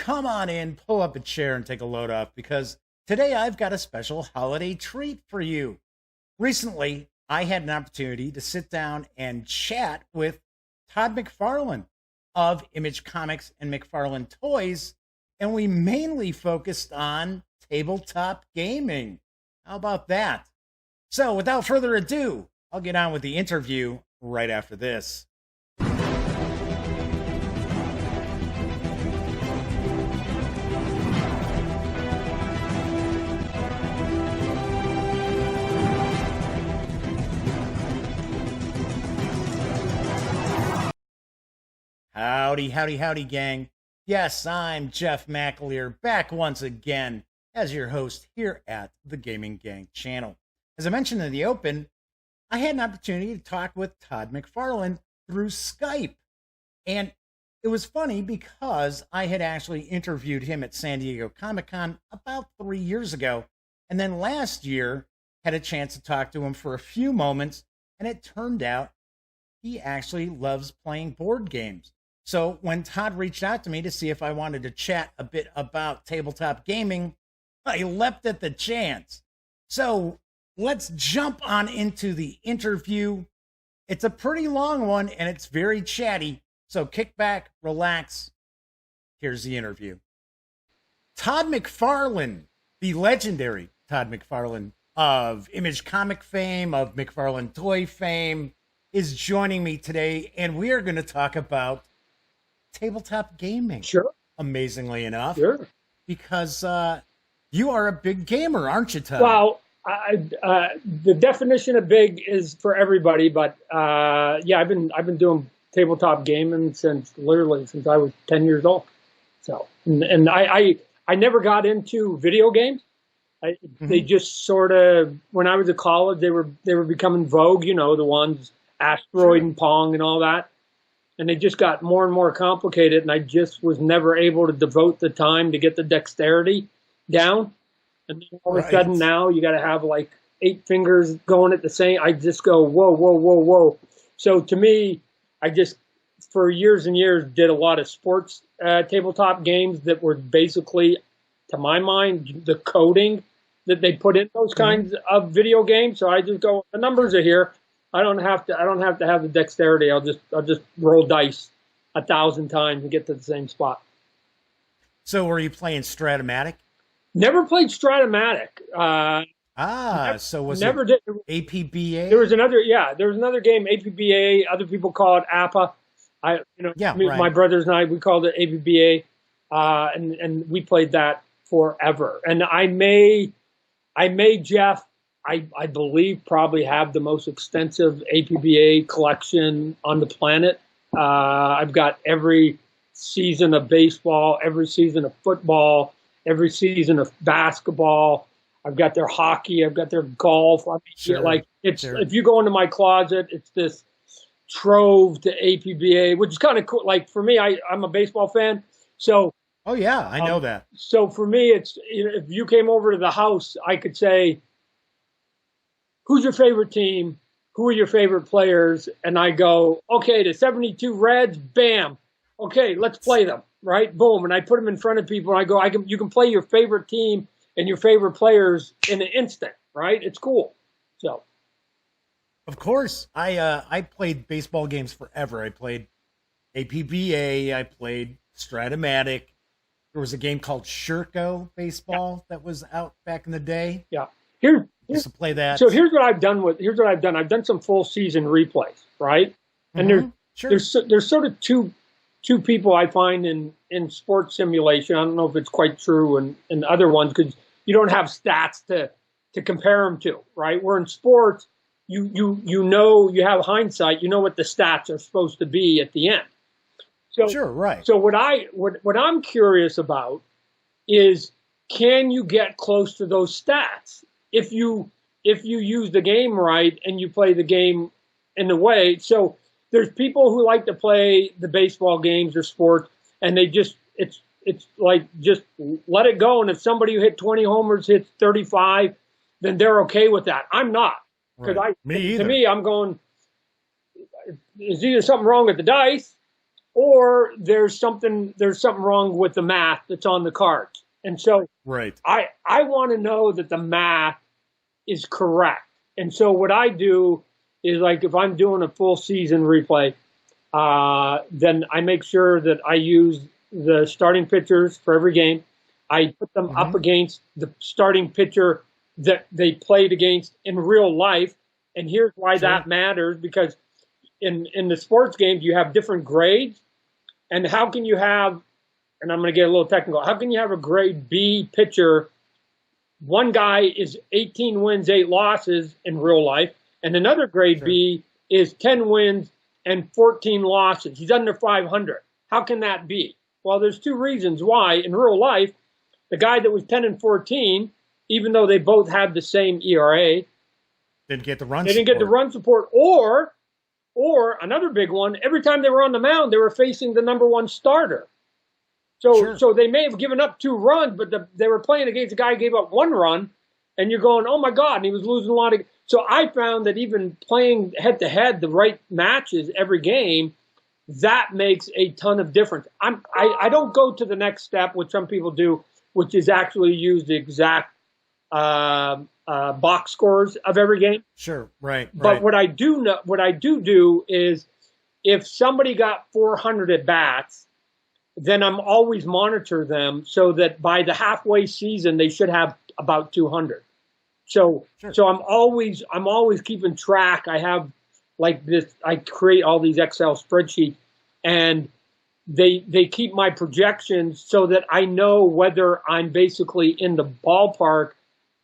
come on in, pull up a chair, and take a load off because today I've got a special holiday treat for you. Recently, I had an opportunity to sit down and chat with Todd McFarlane of Image Comics and McFarlane Toys, and we mainly focused on tabletop gaming. How about that? So, without further ado, I'll get on with the interview right after this. Howdy, howdy, howdy, gang. Yes, I'm Jeff McAleer, back once again as your host here at the Gaming Gang channel. As I mentioned in the open, I had an opportunity to talk with Todd McFarlane through Skype. And it was funny because I had actually interviewed him at San Diego Comic-Con about 3 years ago. And then last year had a chance to talk to him for a few moments. And it turned out he actually loves playing board games. So when Todd reached out to me to see if I wanted to chat a bit about tabletop gaming, I leapt at the chance. So let's jump on into the interview. It's a pretty long one and it's very chatty. So kick back, relax. Here's the interview. Todd McFarlane, the legendary Todd McFarlane of Image Comic fame, of McFarlane Toy fame, is joining me today, and we are going to talk about tabletop gaming. Sure. Amazingly enough. Sure. Because you are a big gamer, aren't you, Todd? Well, the definition of big is for everybody, but yeah, I've been doing tabletop gaming since I was 10 years old. So, and I never got into video games. They just sort of, when I was at college, they were becoming vogue. You know, the ones Asteroid and Pong and all that. And they just got more and more complicated, and I just was never able to devote the time to get the dexterity down. And then all of a sudden now you got to have like 8 fingers going at the same. I just go, whoa, whoa, whoa, whoa. So to me, I just, for years and years, did a lot of sports tabletop games that were basically, to my mind, the coding that they put in those kinds of video games. So I just go, the numbers are here. I don't have to have the dexterity. I'll just roll dice 1,000 times and get to the same spot. So were you playing Stratomatic? Never played Stratomatic. So was never it did. APBA? There was another game, APBA. Other people call it APA. My brothers and I, we called it APBA, and we played that forever. And I may, Jeff, I believe probably have the most extensive APBA collection on the planet. I've got every season of baseball, every season of football, every season of basketball. I've got their hockey. I've got their golf. I mean, if you go into my closet, it's this trove to APBA, which is kind of cool. Like for me, I'm a baseball fan. So. Oh yeah, I know that. So for me, it's, if you came over to the house, I could say, who's your favorite team? Who are your favorite players? And I go, okay, the 72 Reds, bam. Okay, let's play them, right? Boom. And I put them in front of people and I go, you can play your favorite team and your favorite players in an instant, right? It's cool. So. Of course. I played baseball games forever. I played APBA. I played Stratomatic. There was a game called Shirko Baseball that was out back in the day. Yeah. Used to play that. So here's what I've done. I've done some full season replays, right? And there's sort of two people I find in sports simulation. I don't know if it's quite true in other ones because you don't have stats to compare them to, right? Where in sports, you know, you have hindsight. You know what the stats are supposed to be at the end. So, sure, right. So what I'm curious about is, can you get close to those stats if you use the game right and you play the game in the way? So there's people who like to play the baseball games or sports, and they just it's like just let it go. And if somebody who hit 20 homers hits 35, then they're okay with that. I'm not, because to me, I'm going, is either something wrong with the dice, or there's something wrong with the math that's on the cards. And so Right. I want to know that the math is correct. And so what I do is, like, if I'm doing a full season replay, then I make sure that I use the starting pitchers for every game. I put them up against the starting pitcher that they played against in real life. And here's why that matters, because in the sports games, you have different grades. And how can you have, and I'm going to get a little technical, how can you have a grade B pitcher? One guy is 18 wins, 8 losses in real life, and another grade B is 10 wins and 14 losses. He's under 500. How can that be? Well, there's 2 reasons why. In real life, the guy that was 10 and 14, even though they both had the same ERA, didn't get the run they didn't get the run support. Or another big one, every time they were on the mound, they were facing the number 1 starter. So they may have given up 2 runs, but they were playing against a guy who gave up 1 run, and you're going, oh my God, and he was losing a lot of. So I found that even playing head-to-head the right matches every game, that makes a ton of difference. I don't go to the next step, which some people do, which is actually use the exact box scores of every game. Sure, right. But what I do is, if somebody got 400 at bats, then I'm always monitor them so that by the halfway season they should have about 200. So I'm always keeping track. I have like this. I create all these Excel spreadsheets, and they keep my projections so that I know whether I'm basically in the ballpark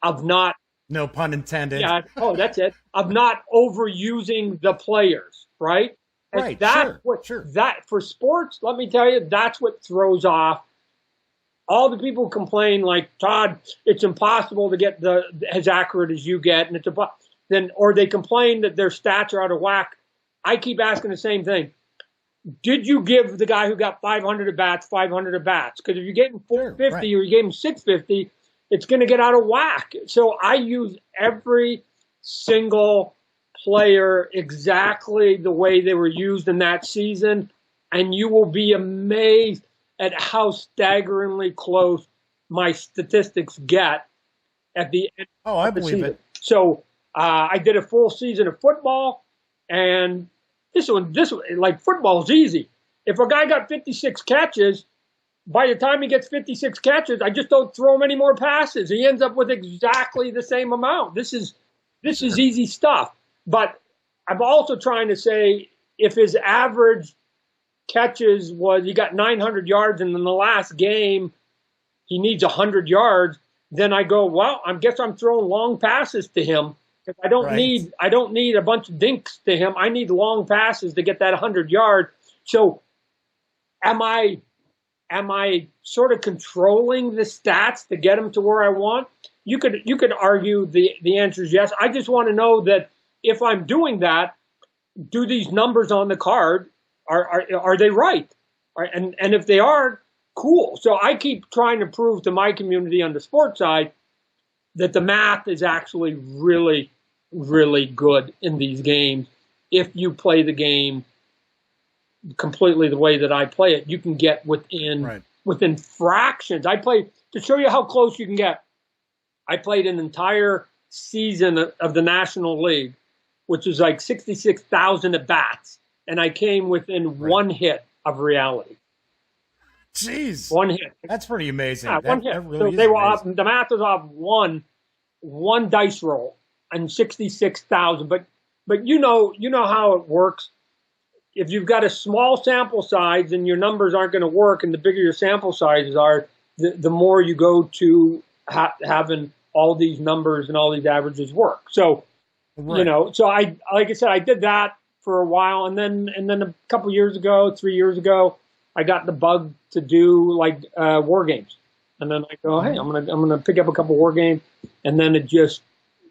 of not. No pun intended. Yeah. Oh, that's it. Of not overusing the players, right? Right. That for sports, let me tell you, that's what throws off all the people who complain, like, Todd, it's impossible to get as accurate as you get, and or they complain that their stats are out of whack. I keep asking the same thing. Did you give the guy who got 500 at bats 500 at bats? Because if you gave him 450 or you gave him 650, it's going to get out of whack. So I use every single player exactly the way they were used in that season, and you will be amazed at how staggeringly close my statistics get at the end of the season. It. So I did a full season of football, and this one, like, football is easy. If a guy got 56 catches, by the time he gets 56 catches, I just don't throw him any more passes. He ends up with exactly the same amount. This is easy stuff. But I'm also trying to say, if his average catches was, he got 900 yards, and in the last game he needs 100 yards, then I go, well, I guess I'm throwing long passes to him. I don't need a bunch of dinks to him. I need long passes to get that 100 yards. So am I sort of controlling the stats to get him to where I want? You could argue the answer is yes. I just want to know that if I'm doing that, do these numbers on the card, are they right? And if they are, cool. So I keep trying to prove to my community on the sports side that the math is actually really, really good in these games. If you play the game completely the way that I play it, you can get within fractions. To show you how close you can get, I played an entire season of the National League, which was like 66,000 at bats, and I came within 1 hit of reality. Jeez, 1 hit. That's pretty amazing. Yeah, 1 hit. That really so they were amazing. off. The math was off one dice roll and 66,000. But you know how it works. If you've got a small sample size and your numbers aren't going to work, and the bigger your sample sizes are, the more you go to having all these numbers and all these averages work. So, so like I said, I did that for a while, and then a couple years ago, 3 years ago, I got the bug to do like war games, and then I go, hey, I'm gonna pick up a couple war games, and then it just,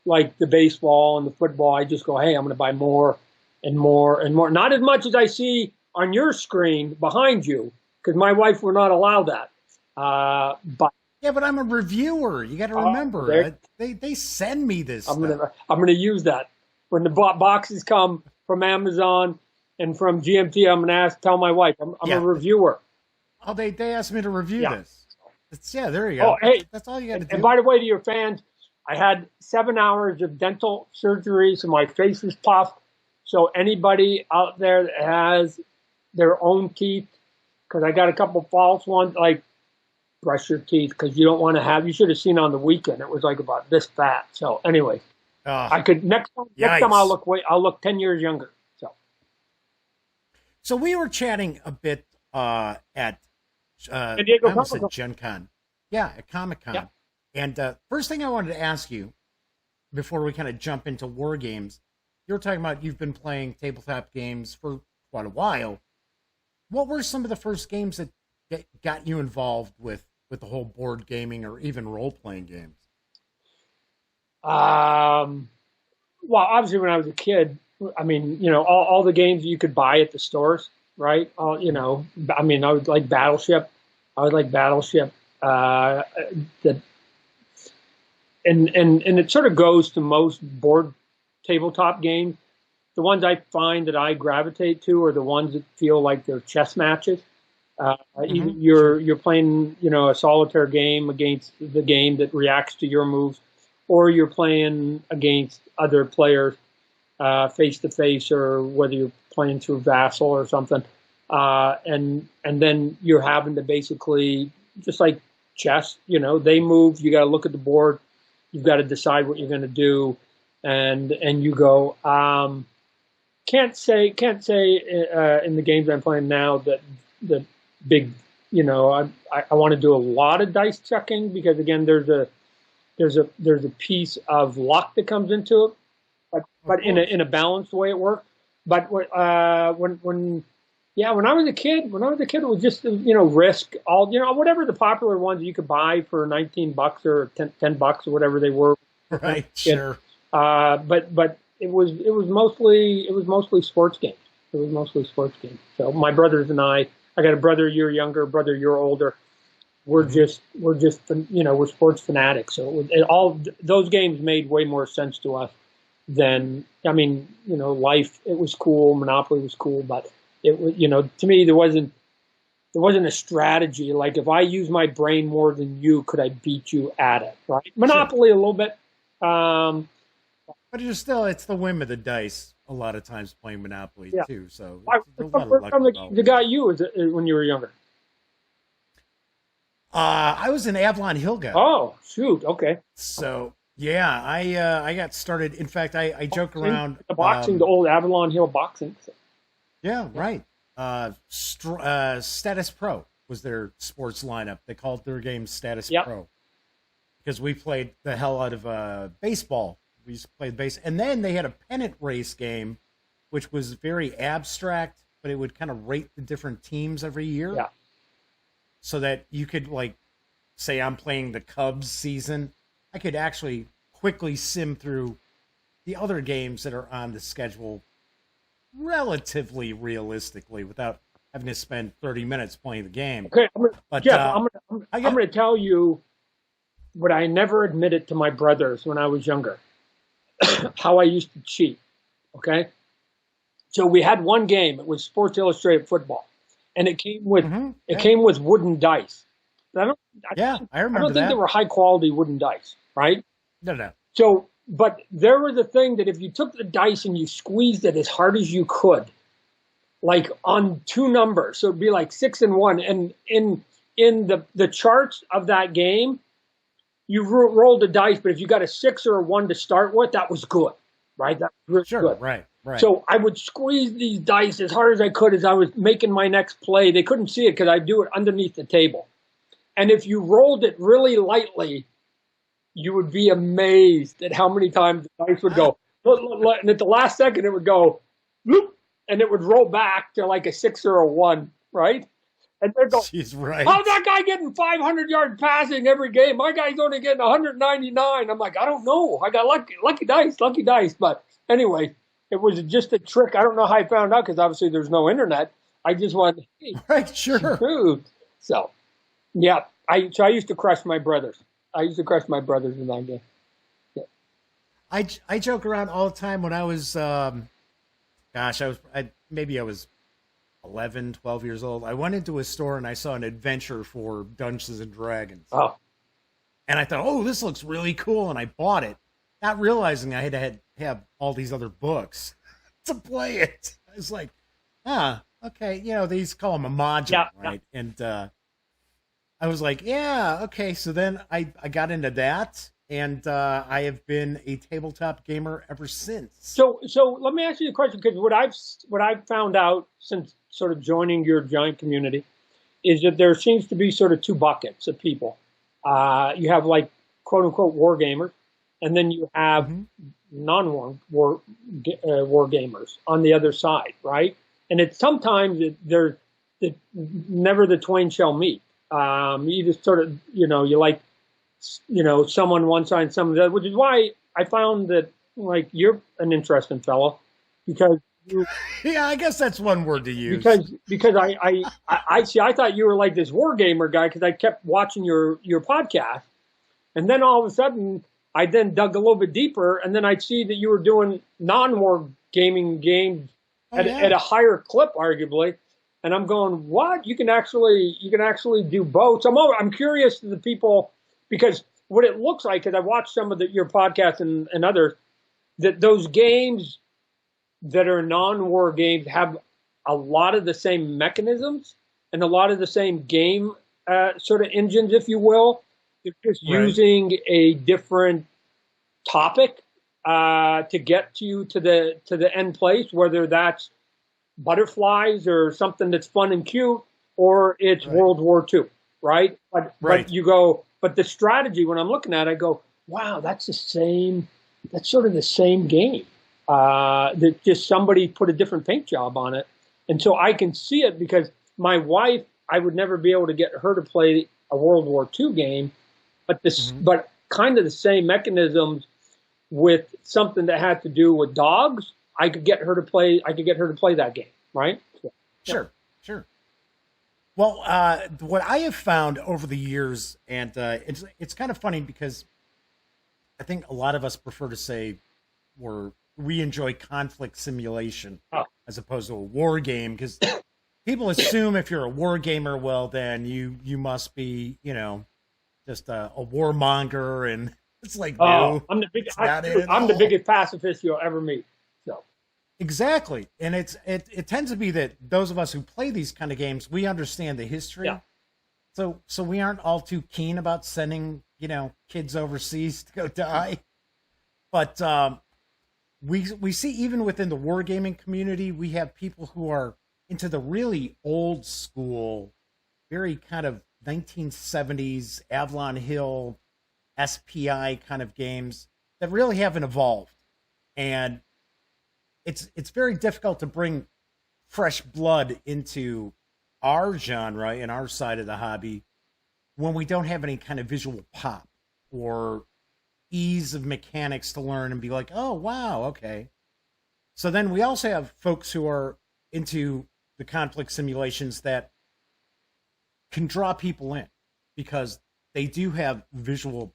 like the baseball and the football, I just go, hey, I'm gonna buy more and more and more. Not as much as I see on your screen behind you, because my wife will not allow that. But yeah, but I'm a reviewer. You got to remember, they send me this. I'm gonna use that when the boxes come from Amazon. And from GMT, I'm going to tell my wife, I'm a reviewer. Oh, they asked me to review this. There you go. Oh, hey, that's all you got to do. And by the way, to your fans, I had 7 hours of dental surgery, so my face is puffed. So anybody out there that has their own teeth, because I got a couple false ones, like brush your teeth, because you don't want to have. You should have seen on the weekend; it was like about this fat. So anyway, I could next time I'll look 10 years younger. So we were chatting a bit at San Diego at Gen Con. Yeah, at Comic-Con. Yeah. And first thing I wanted to ask you, before we kind of jump into war games, you were talking about you've been playing tabletop games for quite a while. What were some of the first games that got you involved with the whole board gaming or even role-playing games? Well, obviously when I was a kid, I mean, all the games you could buy at the stores, right? I would like Battleship. And it sort of goes to most board tabletop games. The ones I find that I gravitate to are the ones that feel like they're chess matches. You're playing, a solitaire game against the game that reacts to your moves, or you're playing against other players face to face, or whether you're playing through Vassal or something. And then you're having to basically, just like chess, they move, you got to look at the board, you've got to decide what you're going to do, and you go. Can't say in the games I'm playing now that the big, I want to do a lot of dice checking, because again, there's a piece of luck that comes into it, but in a balanced way it works. But when I was a kid, it was just, Risk, all, whatever the popular ones you could buy for $19 or $10 or whatever they were. Right, sure. But it was mostly sports games. So my brothers and I got a brother a year younger, a brother a year older. We're just we're sports fanatics. So all those games made way more sense to us than, Life. It was cool, Monopoly was cool, but it was, to me there wasn't a strategy. Like, if I use my brain more than you, could I beat you at it? Right? Monopoly a little bit. But it's the whim of the dice a lot of times playing Monopoly too. So the guy you was when you were younger. I was an Avalon Hill guy. Oh, shoot. Okay. So yeah, I got started. In fact, I joke around the old Avalon Hill boxing. Yeah, right. Status Pro was their sports lineup. They called their game Status Pro because we played the hell out of baseball. We used to play the base, and then they had a pennant race game, which was very abstract, but it would kind of rate the different teams every year. Yeah. So that you could, like, say I'm playing the Cubs season, I could actually quickly sim through the other games that are on the schedule relatively realistically without having to spend 30 minutes playing the game. Okay, I'm going to tell you what I never admitted to my brothers when I was younger. How I used to cheat, okay? So we had one game. It was Sports Illustrated Football, and it came with came with wooden dice. I remember. I don't think they were high quality wooden dice, right? No. So, but there was a thing that if you took the dice and you squeezed it as hard as you could, like on two numbers, so it'd be like 6 and 1, and in the charts of that game, you rolled a dice, but if you got a 6 or a 1 to start with, that was good, right? That was really good. Right. So I would squeeze these dice as hard as I could as I was making my next play. They couldn't see it because I'd do it underneath the table. And if you rolled it really lightly, you would be amazed at how many times the dice would go, and at the last second it would go, loop, and it would roll back to like a 6 or a 1, right? And they're going, she's right. How's that guy getting 500-yard passing every game? My guy's only getting 199. I'm like, I don't know. I got lucky dice. But anyway, it was just a trick. I don't know how I found out because obviously there's no internet. I just wanted, hey, right, sure. So, yeah, I used to crush my brothers. in that game. Yeah. I joke around all the time when I was gosh, maybe I was 11, 12 years old. I went into a store and I saw an adventure for Dungeons and Dragons. Oh, And I thought, oh, this looks really cool. And I bought it, not realizing I had to have all these other books to play it. I was like, okay. They used to call them a module, right? Yeah. And I was like, yeah, okay. So then I got into that. And I have been a tabletop gamer ever since. So let me ask you a question, because what I've found out since sort of joining your giant community is that there seems to be sort of two buckets of people. You have like quote unquote war gamers, and then you have non-war war gamers on the other side, right? And it's sometimes they're never the twain shall meet. You just sort of you like. Someone one side, someone the other, which is why I found that, like, you're an interesting fellow, because yeah, I guess that's one word to use. Because I see, I thought you were like this war gamer guy, because I kept watching your podcast, and then all of a sudden I then dug a little bit deeper, and then I see that you were doing non-war gaming games at a higher clip, arguably. And I'm going, what? You can actually do both. So I'm curious to the people. Because what it looks like, because I watched some of your podcasts and others, that those games that are non-war games have a lot of the same mechanisms and a lot of the same game sort of engines, if you will. They're just using a different topic to get you to the end place, whether that's butterflies or something that's fun and cute, or it's World War II, right? But you go. But the strategy, when I'm looking at it, I go, wow, that's sort of the same game. That just somebody put a different paint job on it. And so I can see it, because my wife, I would never be able to get her to play a World War II game, but but kind of the same mechanisms with something that had to do with dogs. I could get her to play that game, right? So, Sure. Well, what I have found over the years, and it's kind of funny, because I think a lot of us prefer to say we enjoy conflict simulation as opposed to a war game, because people assume if you're a war gamer, well, then you must be, just a warmonger, and it's like, no, I'm the biggest pacifist you'll ever meet. So. Exactly. And it tends to be that those of us who play these kind of games, we understand the history. Yeah. So we aren't all too keen about sending, kids overseas to go die. But we see, even within the wargaming community, we have people who are into the really old school, very kind of 1970s Avalon Hill SPI kind of games that really haven't evolved. And it's very difficult to bring fresh blood into our genre and our side of the hobby when we don't have any kind of visual pop or ease of mechanics to learn and be like, oh, wow, okay. So then we also have folks who are into the conflict simulations that can draw people in, because they do have visual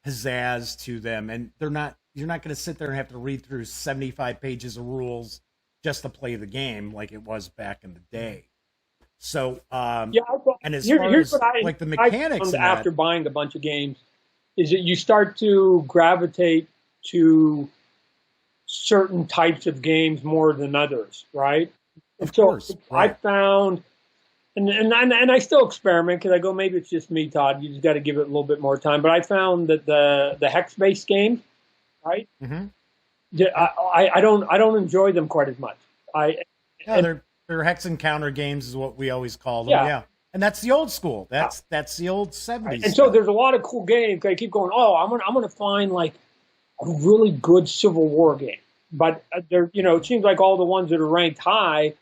pizzazz to them, and you're not going to sit there and have to read through 75 pages of rules just to play the game like it was back in the day. So, and as far as like the mechanics, after buying a bunch of games, is that you start to gravitate to certain types of games more than others, right? Of course, right. I found, and I still experiment, because I go, maybe it's just me, Todd. You just got to give it a little bit more time. But I found that the hex-based games, right? Mm-hmm. I don't enjoy them quite as much. They're hex and counter games is what we always call them. Yeah. And that's the old school. That's the old 70s. Right. And so there's a lot of cool games. I keep going, I'm gonna find like a really good Civil War game. But it seems like all the ones that are ranked high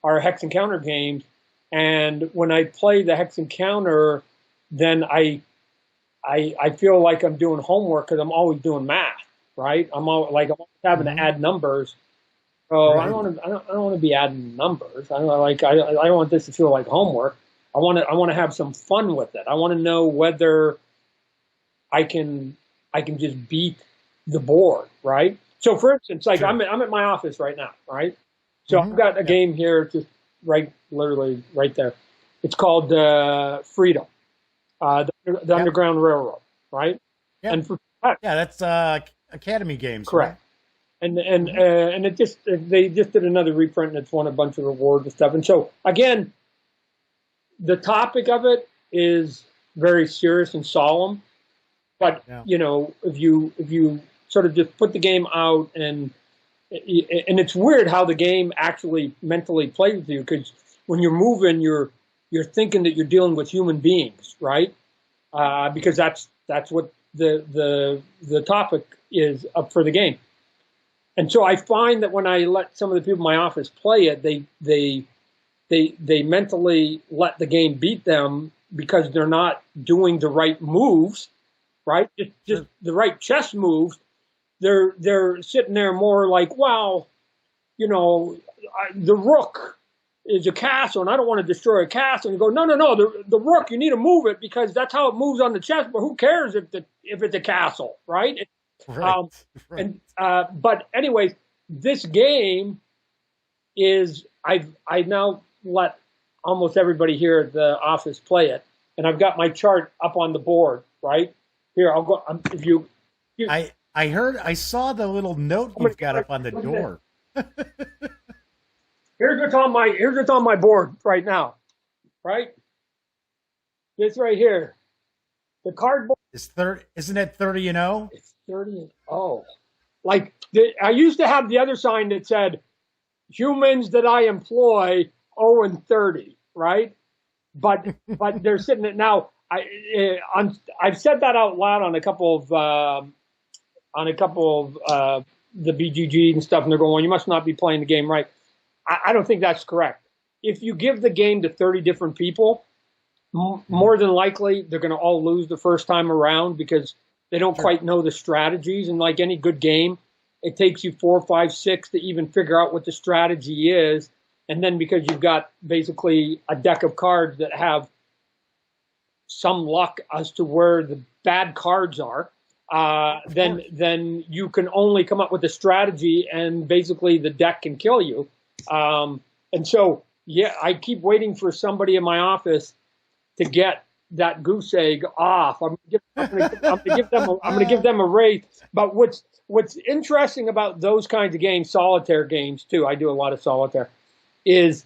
are hex and counter games. And when I play the hex and counter, then I feel like I'm doing homework, because I'm always doing math, right? I'm always having to add numbers. So right. I don't want to be adding numbers. I don't want this to feel like homework. I want to have some fun with it. I want to know whether I can just beat the board, right? So for instance, like sure. I'm at my office right now, right? So I've got a game here, just literally right there. It's called Freedom, the Underground Railroad, right? Yeah. And that's Academy Games, correct. Right? And they just did another reprint, and it's won a bunch of awards and stuff. And so again, the topic of it is very serious and solemn. But if you sort of just put the game out, and it's weird how the game actually mentally plays with you, because when you're moving, you're thinking that you're dealing with human beings, right? Because that's what the topic is up for the game. And so I find that when I let some of the people in my office play it, they mentally let the game beat them because they're not doing the right moves, right? Just the right chess moves. They're sitting there more like, well, the rook is a castle, and I don't want to destroy a castle. And you go, no, the rook, you need to move it because that's how it moves on the chess. But who cares if it's a castle, right? Right. And but anyways, this game is I now let almost everybody here at the office play it, and I've got my chart up on the board right here. I'll go if you. I saw the little note you've got up on the door. Here's what's on my board right now, right? This right here, the cardboard. Isn't it 30-0? It's 30-0. Like I used to have the other sign that said, "Humans that I employ 0-30," right? But they're sitting at now. I've said that out loud on a couple of the BGG and stuff, and they're going, "Well, you must not be playing the game right." I don't think that's correct. If you give the game to 30 different people, more than likely they're going to all lose the first time around because they don't quite know the strategies. And like any good game, it takes you 4, 5, 6 to even figure out what the strategy is. And then because you've got basically a deck of cards that have some luck as to where the bad cards are, then you can only come up with a strategy, and basically the deck can kill you. And so, I keep waiting for somebody in my office to get that goose egg off. I'm going to give them a raise. But what's interesting about those kinds of games, solitaire games too, I do a lot of solitaire, is,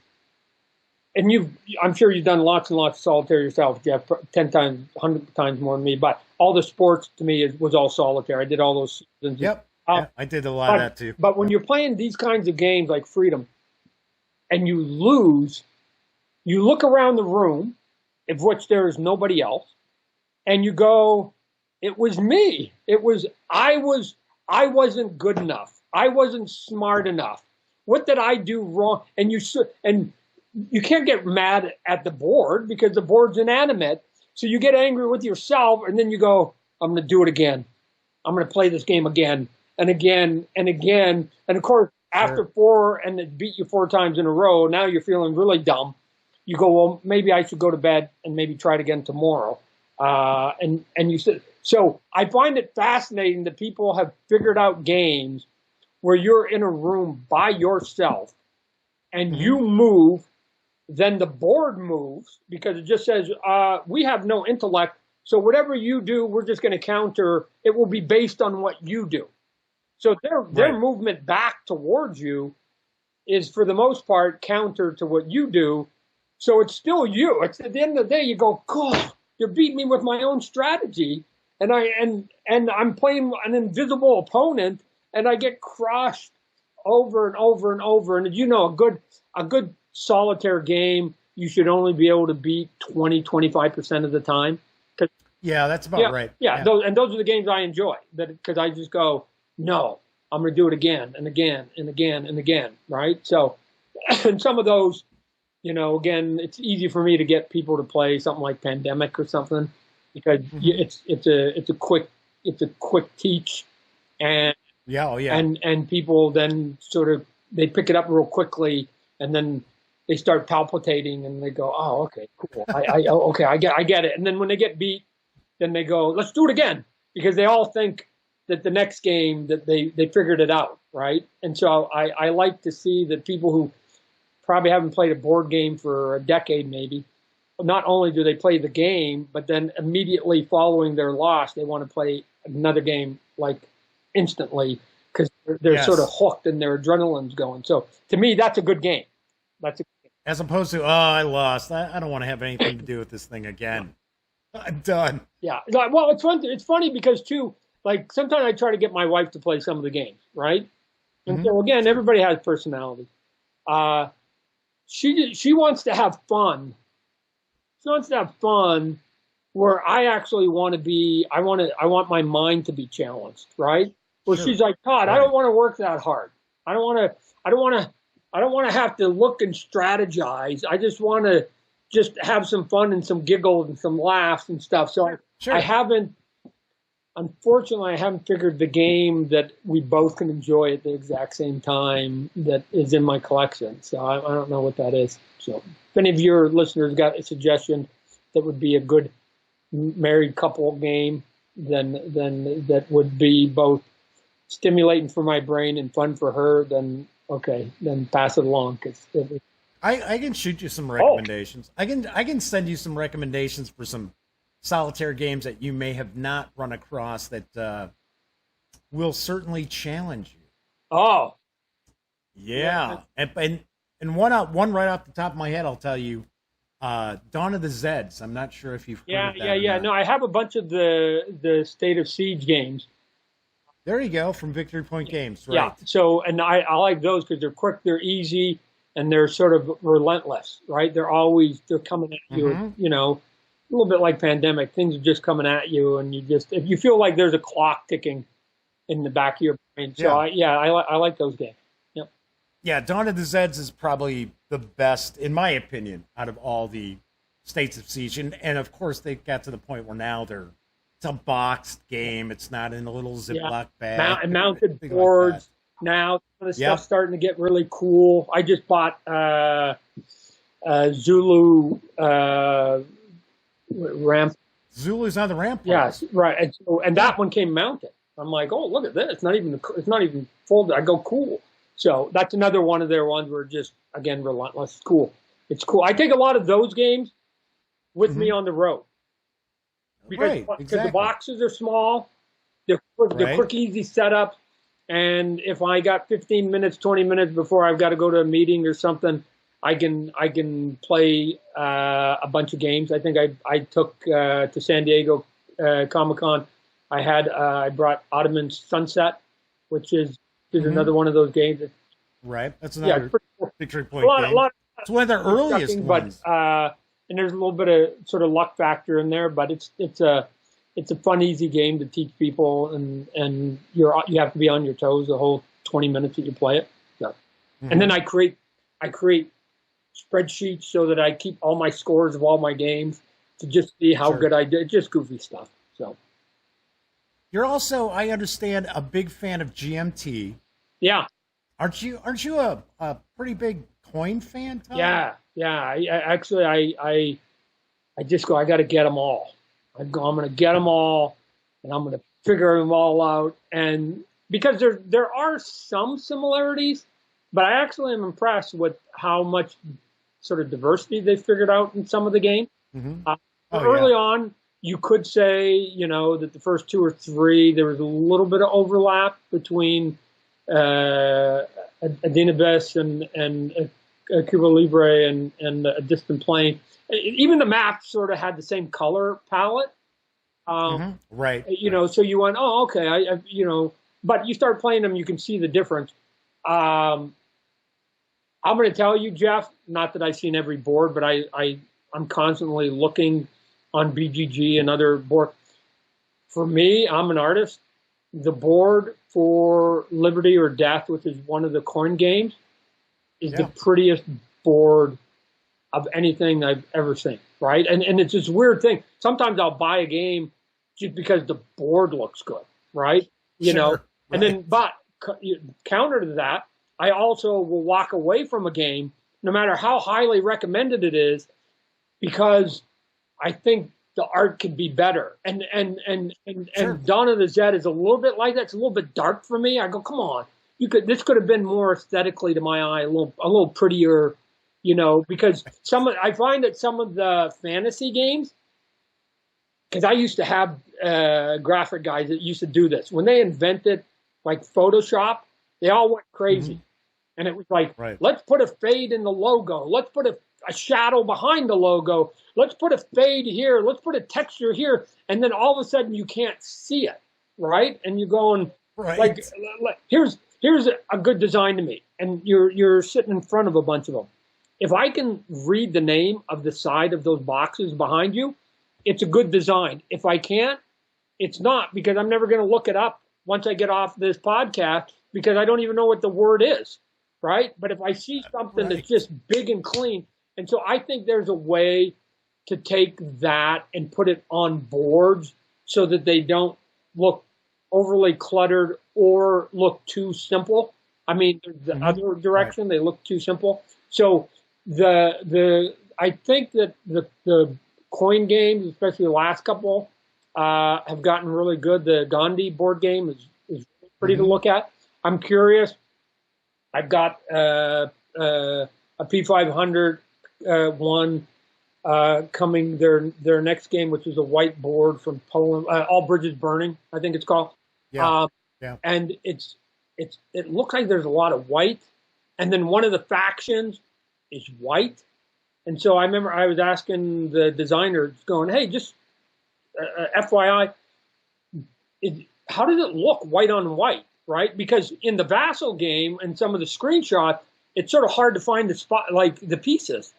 and I'm sure you've done lots and lots of solitaire yourself, Jeff, 10 times, 100 times more than me. But all the sports to me was all solitaire. I did all those seasons. Yep. I did a lot of that too. But when you're playing these kinds of games like Freedom, and you lose, you look around the room, of which there is nobody else, and you go, "It was me. I wasn't good enough. I wasn't smart enough. What did I do wrong?" And you can't get mad at the board because the board's inanimate. So you get angry with yourself, and then you go, "I'm going to do it again. I'm going to play this game again and again and again." And of course, after 4 and it beat you 4 times in a row, now you're feeling really dumb. You go, "Well, maybe I should go to bed and maybe try it again tomorrow." And you said, so I find it fascinating that people have figured out games where you're in a room by yourself and you move, then the board moves because it just says, "We have no intellect, so whatever you do, we're just going to counter. It will be based on what you do." So their movement back towards you is, for the most part, counter to what you do. So it's still you. It's at the end of the day, you go, "God, you're beating me with my own strategy, and I'm playing an invisible opponent, and I get crushed over and over and over." And a good solitaire game, you should only be able to beat 20-25% of the time. Yeah, that's about right. Yeah, those are the games I enjoy, because I just go, "No, I'm going to do it again and again and again and again," right? So, and some of those, again, it's easy for me to get people to play something like Pandemic or something because it's a quick teach, and and people then sort of they pick it up real quickly, and then they start palpitating and they go, "Oh, okay, cool, I get it." And then when they get beat, then they go, "Let's do it again," because they all think that the next game that they figured it out. right? And so I like to see that people who probably haven't played a board game for a decade maybe, not only do they play the game, but then immediately following their loss, they want to play another game like instantly because they're Yes. sort of hooked and their adrenaline's going. So to me, that's a good game. That's a As opposed to, oh, I lost. I don't want to have anything to do with this thing again. I'm done. Yeah. Well, it's fun. It's funny because too, like sometimes I try to get my wife to play some of the games, right? And so again, everybody has personality. She wants to have fun. She wants to have fun where I actually want to be. I want my mind to be challenged, right? Where Sure. she's like, Todd, I don't want to work that hard. I don't want to have to look and strategize. I just want to just have some fun and some giggles and some laughs and stuff. So Sure. unfortunately, I haven't figured the game that we both can enjoy at the exact same time that is in my collection. So I don't know what that is. So if any of your listeners got a suggestion that would be a good married couple game, then that would be both stimulating for my brain and fun for her, then okay, then pass it along. I can shoot you some recommendations. I can send you some recommendations for some solitaire games that you may have not run across that will certainly challenge you. Oh, yeah, and one right off the top of my head, I'll tell you, Dawn of the Zeds. I'm not sure if you've heard of that. Yeah. No, I have a bunch of the State of Siege games. There you go, from Victory Point Games. Right. Yeah. So, and I like those because they're quick, they're easy, and they're sort of relentless, right? They're coming at you, you know, a little bit like Pandemic. Things are just coming at you, and if you feel like there's a clock ticking in the back of your brain. So, I like those games. Yep. Yeah, Dawn of the Zeds is probably the best, in my opinion, out of all the States of Siege. And of course, they got to the point where now it's a boxed game. It's not in a little Ziploc bag. Mounted boards. Like now, some of the stuff's starting to get really cool. I just bought Zulu ramp. Zulu's on the ramp. Yes, right. And that one came mounted. I'm like, oh, look at this. It's not even folded. I go, cool. So that's another one of their ones where just, again, relentless. It's cool. It's cool. I take a lot of those games with me on the road. Because the boxes are small, they're quick, easy setup, and if I got 15 minutes, 20 minutes before I've got to go to a meeting or something, I can play a bunch of games. I think I took to San Diego Comic-Con. I brought Ottoman Sunset, which is another one of those games. Right, that's another Victory Point game. It's one of their earliest ones. And there's a little bit of sort of luck factor in there, but it's a fun, easy game to teach people, and you have to be on your toes the whole 20 minutes that you play it. So. And then I create spreadsheets so that I keep all my scores of all my games to just see how good I did. Just goofy stuff. So you're also, I understand, a big fan of GMT. Yeah. Aren't you a pretty big coin fan, Tom? Yeah. I just go, I got to get them all. I'm going to get them all, and I'm going to figure them all out. And because there are some similarities, but I actually am impressed with how much sort of diversity they figured out in some of the games. Early on, you could say, that the first two or three, there was a little bit of overlap between Adinabes and Cuba Libre and A Distant Plain. Even the map sort of had the same color palette. Right. So you went, oh, okay. But you start playing them, you can see the difference. I'm going to tell you, Jeff, not that I've seen every board, but I'm constantly looking on BGG and other boards. For me, I'm an artist. The board for Liberty or Death, which is one of the coin games, is the prettiest board of anything I've ever seen, right? And it's this weird thing. Sometimes I'll buy a game just because the board looks good, right? And then, but counter to that, I also will walk away from a game, no matter how highly recommended it is, because I think the art could be better. And Dawn of the Zed is a little bit like that. It's a little bit dark for me. I go, come on. this could have been more aesthetically to my eye, a little prettier, because I find that some of the fantasy games, because I used to have graphic guys that used to do this. When they invented like Photoshop, they all went crazy. Mm-hmm. And it was like, let's put a fade in the logo. Let's put a shadow behind the logo. Let's put a fade here. Let's put a texture here. And then all of a sudden you can't see it, right? And you're going, like here's a good design to me. And you're sitting in front of a bunch of them. If I can read the name of the side of those boxes behind you, it's a good design. If I can't, it's not, because I'm never going to look it up once I get off this podcast, because I don't even know what the word is. Right? But if I see something that's just big and clean, and so I think there's a way to take that and put it on boards so that they don't look overly cluttered or look too simple. I mean, the other direction, they look too simple. So I think that the coin games, especially the last couple, have gotten really good. The Gandhi board game is pretty to look at. I'm curious. I've got a P500 one coming. Their next game, which is a white board from Poland, All Bridges Burning, I think it's called. Yeah. And it looks like there's a lot of white, and then one of the factions is white. And so I remember I was asking the designer, going, "Hey, just FYI, how does it look white on white?" Right? Because in the Vassal game and some of the screenshots, it's sort of hard to find the spot, like the pieces.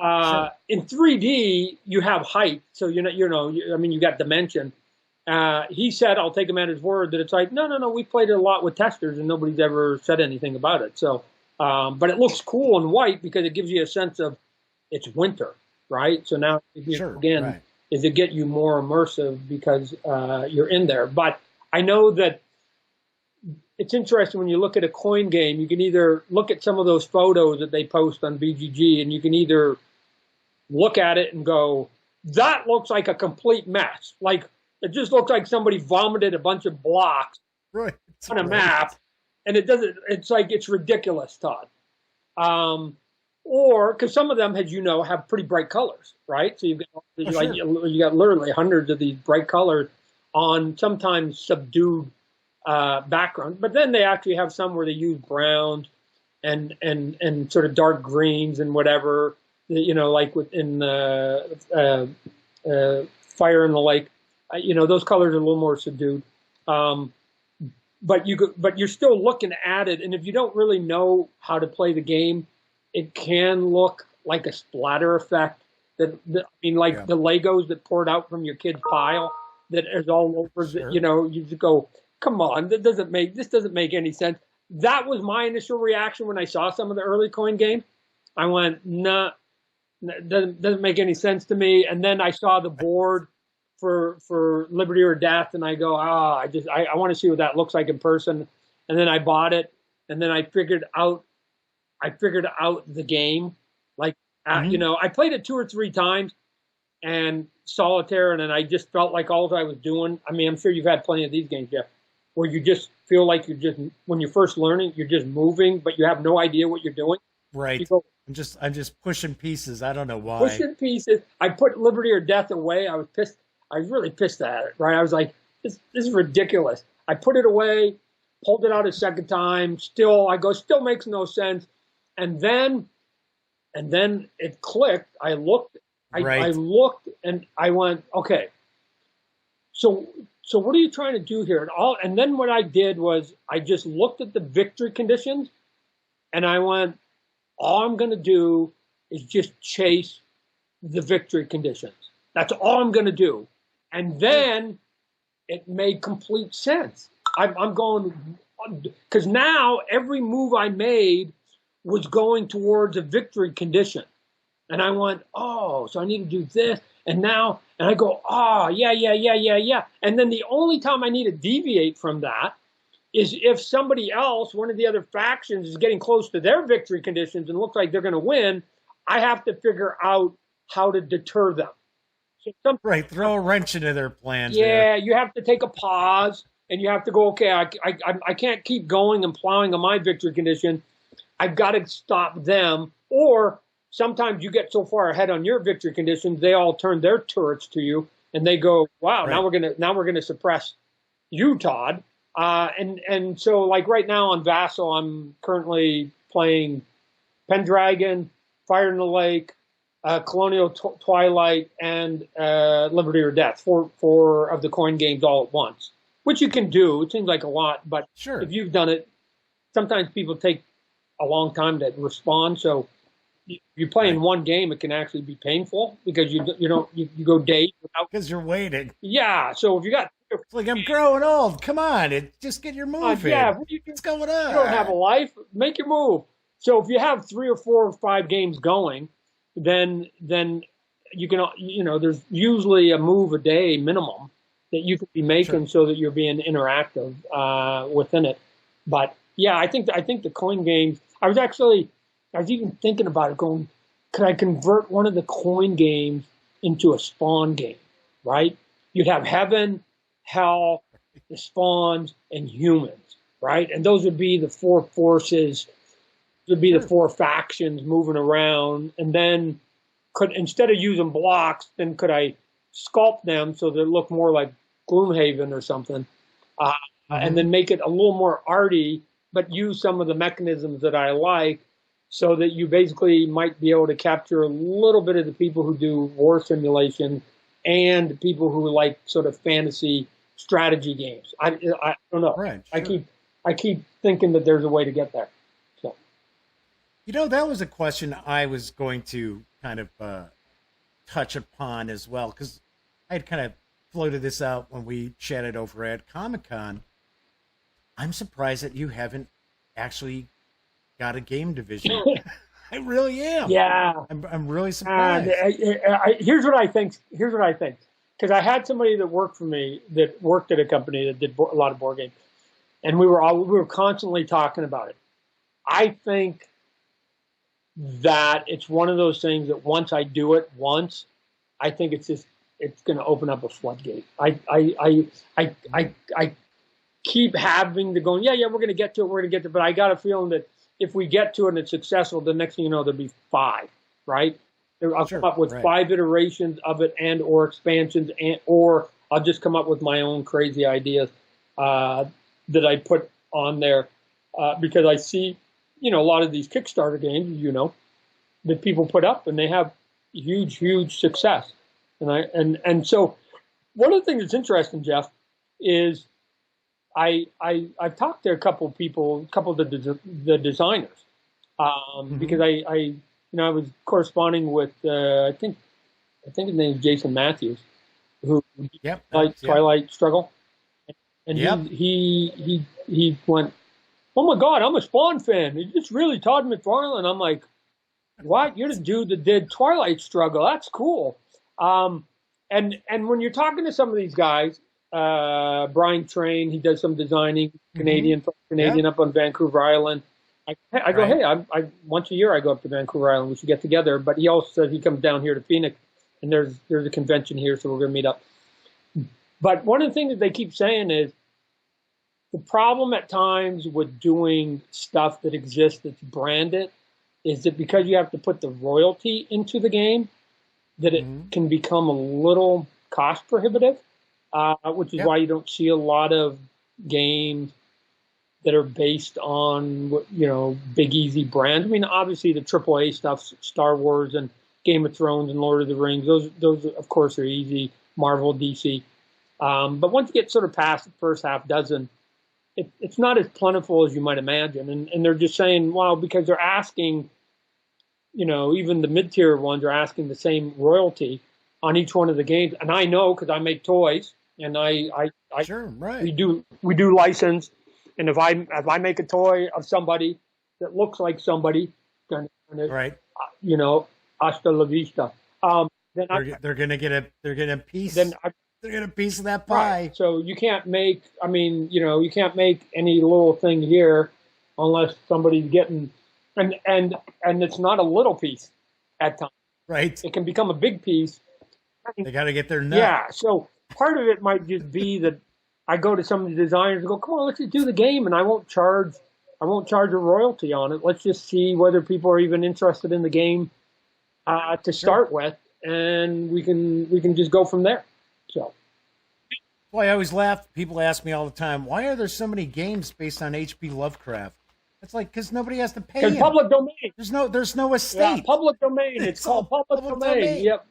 Sure. In 3D, you have height, so you got dimension. He said, I'll take him at his word, that it's like, no, we played it a lot with testers and nobody's ever said anything about it. So, but it looks cool in white because it gives you a sense of it's winter, right? So now, is it get you more immersive because you're in there. But I know that it's interesting when you look at a coin game, you can either look at some of those photos that they post on BGG, and you can either look at it and go, that looks like a complete mess. Like, it just looks like somebody vomited a bunch of blocks on a map, and it's like, it's ridiculous, Todd. Or, because some of them, as you know, have pretty bright colors, right? So you got literally hundreds of these bright colors on sometimes subdued background, but then they actually have some where they use browns and sort of dark greens and whatever, like within Fire in the Lake, those colors are a little more subdued. But you're still looking at it, and if you don't really know how to play the game, it can look like a splatter effect. The Legos that poured out from your kid's pile that is all over. Sure. You just go, come on, this doesn't make any sense. That was my initial reaction when I saw some of the early coin games. I went, nah, doesn't make any sense to me. And then I saw the board for Liberty or Death, and I go, I want to see what that looks like in person. And then I bought it, and then I figured out the game. Like, I played it 2 or 3 times, and Solitaire, and then I just felt like all I was doing. I mean, I'm sure you've had plenty of these games, Jeff, where you just feel like when you're first learning, you're just moving, but you have no idea what you're doing. Right. I'm just pushing pieces. I don't know why. Pushing pieces. I put Liberty or Death away. I was pissed. I was really pissed at it, right? I was like, this is ridiculous. I put it away, pulled it out a second time. Still makes no sense. And then it clicked. I looked and I went, okay. So what are you trying to do here? And then what I did was I just looked at the victory conditions, and I went, all I'm going to do is just chase the victory conditions. That's all I'm going to do. And then it made complete sense. I'm going, because now every move I made was going towards a victory condition. And I went, so I need to do this. And I go, yeah. And then the only time I need to deviate from that is if somebody else, one of the other factions, is getting close to their victory conditions and looks like they're going to win, I have to figure out how to deter them. So throw a wrench into their plans. Yeah, you have to take a pause. and you have to go, okay, I can't keep going and plowing on my victory condition. I've got to stop them. Or sometimes you get so far ahead on your victory conditions, they all turn their turrets to you, and they go, wow, Right. now we're gonna suppress you, Todd. And so like right now on Vassal, I'm currently playing Pendragon, Fire in the Lake, Colonial Twilight, and Liberty or Death. Four of the coin games all at once, which you can do. It seems like a lot, but Sure. if you've done it, sometimes people take a long time to respond. So if you play in one game, it can actually be painful because you go days without. Because you're waiting. Yeah. So if you got, It's like, I'm growing old. Come on, just get your move in. yeah, What's going on? you don't have a life, make your move. So if you have 3 or 4 or 5 games going, then you can, there's usually a move a day minimum that you could be making so that you're being interactive within it. But yeah, I think the coin games. I was even thinking about it, going, could I convert one of the coin games into a Spawn game? Right? You'd have heaven, hell, the spawns, and humans. Right? And those would be the 4 forces. Would be the 4 factions moving around, and then instead of using blocks, then could I sculpt them so they look more like Gloomhaven or something, and then make it a little more arty, but use some of the mechanisms that I like, so that you basically might be able to capture a little bit of the people who do war simulation and people who like sort of fantasy strategy games. I don't know. Right. Sure. I keep thinking that there's a way to get there. That was a question I was going to kind of touch upon as well, because I had kind of floated this out when we chatted over at Comic-Con. I'm surprised that you haven't actually got a game division. I really am. Yeah. I'm really surprised. Here's what I think. Because I had somebody that worked for me that worked at a company that did a lot of board games, and we were constantly talking about it. I think that it's one of those things that once I do it once, I think it's going to open up a floodgate. I keep having to go, yeah, we're going to get to it, but I got a feeling that if we get to it and it's successful, the next thing you know, there'll be 5, right? I'll come up with 5 iterations of it and or expansions, or I'll just come up with my own crazy ideas that I put on there because I see, a lot of these Kickstarter games, that people put up, and they have huge success. And so one of the things that's interesting, Jeff, is I've talked to a couple of the designers, because I was corresponding with I think his name is Jason Matthews, who Twilight Struggle, and he went, oh my God, I'm a Spawn fan. It's really Todd McFarlane. I'm like, what? You're the dude that did Twilight Struggle. That's cool. And when you're talking to some of these guys, Brian Train, he does some designing, Canadian up on Vancouver Island. I go, hey, I once a year I go up to Vancouver Island. We should get together. But he also said he comes down here to Phoenix, and there's a convention here, so we're going to meet up. But one of the things that they keep saying is, the problem at times with doing stuff that exists that's branded is that because you have to put the royalty into the game, that it can become a little cost prohibitive, which is why you don't see a lot of games that are based on, big easy brands. I mean, obviously the AAA stuff, Star Wars and Game of Thrones and Lord of the Rings, those of course are easy, Marvel, DC. But once you get sort of past the first half dozen, it's not as plentiful as you might imagine. And they're just saying, well, because they're asking, even the mid-tier ones are asking the same royalty on each one of the games. And I know, because I make toys, and we do license. And if I make a toy of somebody that looks like somebody, then hasta la vista. Then they're gonna get a piece. Then they're gonna piece of that pie. Right. So you can't make. You can't make any little thing here unless somebody's getting. And it's not a little piece at times. Right. It can become a big piece. They got to get their nut. Yeah. So part of it might just be that I go to some of the designers and go, come on, let's just do the game, and I won't charge a royalty on it. Let's just see whether people are even interested in the game to start with, and we can just go from there. So. Well, I always laugh. People ask me all the time, why are there so many games based on H.P. Lovecraft? It's like, because nobody has to pay him. Because public domain. There's no estate. Yeah, public domain. It's called public domain. Yep.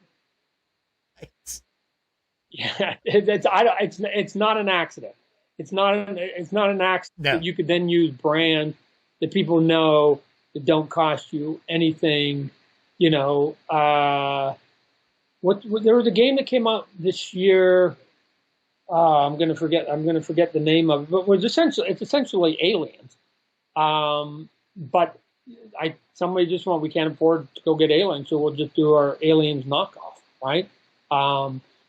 Yeah, it's not an accident. It's not an accident. No. You could then use brands that people know that don't cost you anything. You know, there was a game that came out this year. I'm gonna forget the name of it, but it's essentially Aliens. But somebody just went, we can't afford to go get Aliens, so we'll just do our Aliens knockoff, right?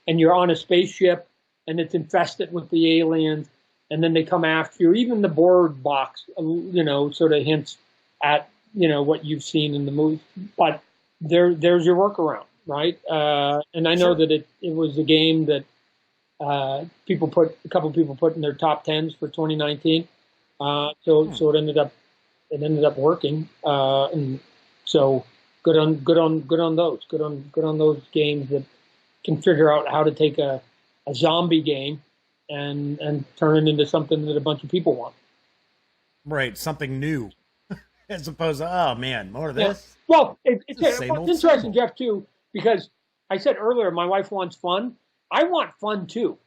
And you're on a spaceship, and it's infested with the aliens, and then they come after you. Even the board box, sort of hints at, what you've seen in the movie. But there's your workaround, right? And I know that it was a game that a couple people put in their top 10s for 2019. So it ended up working. And so good on those. Good on those games that can figure out how to take a zombie game and turn it into something that a bunch of people want. Right, something new, as opposed to, oh man, more of this. Yeah. Well, it's interesting, Jeff, too, because I said earlier, my wife wants fun. I want fun too.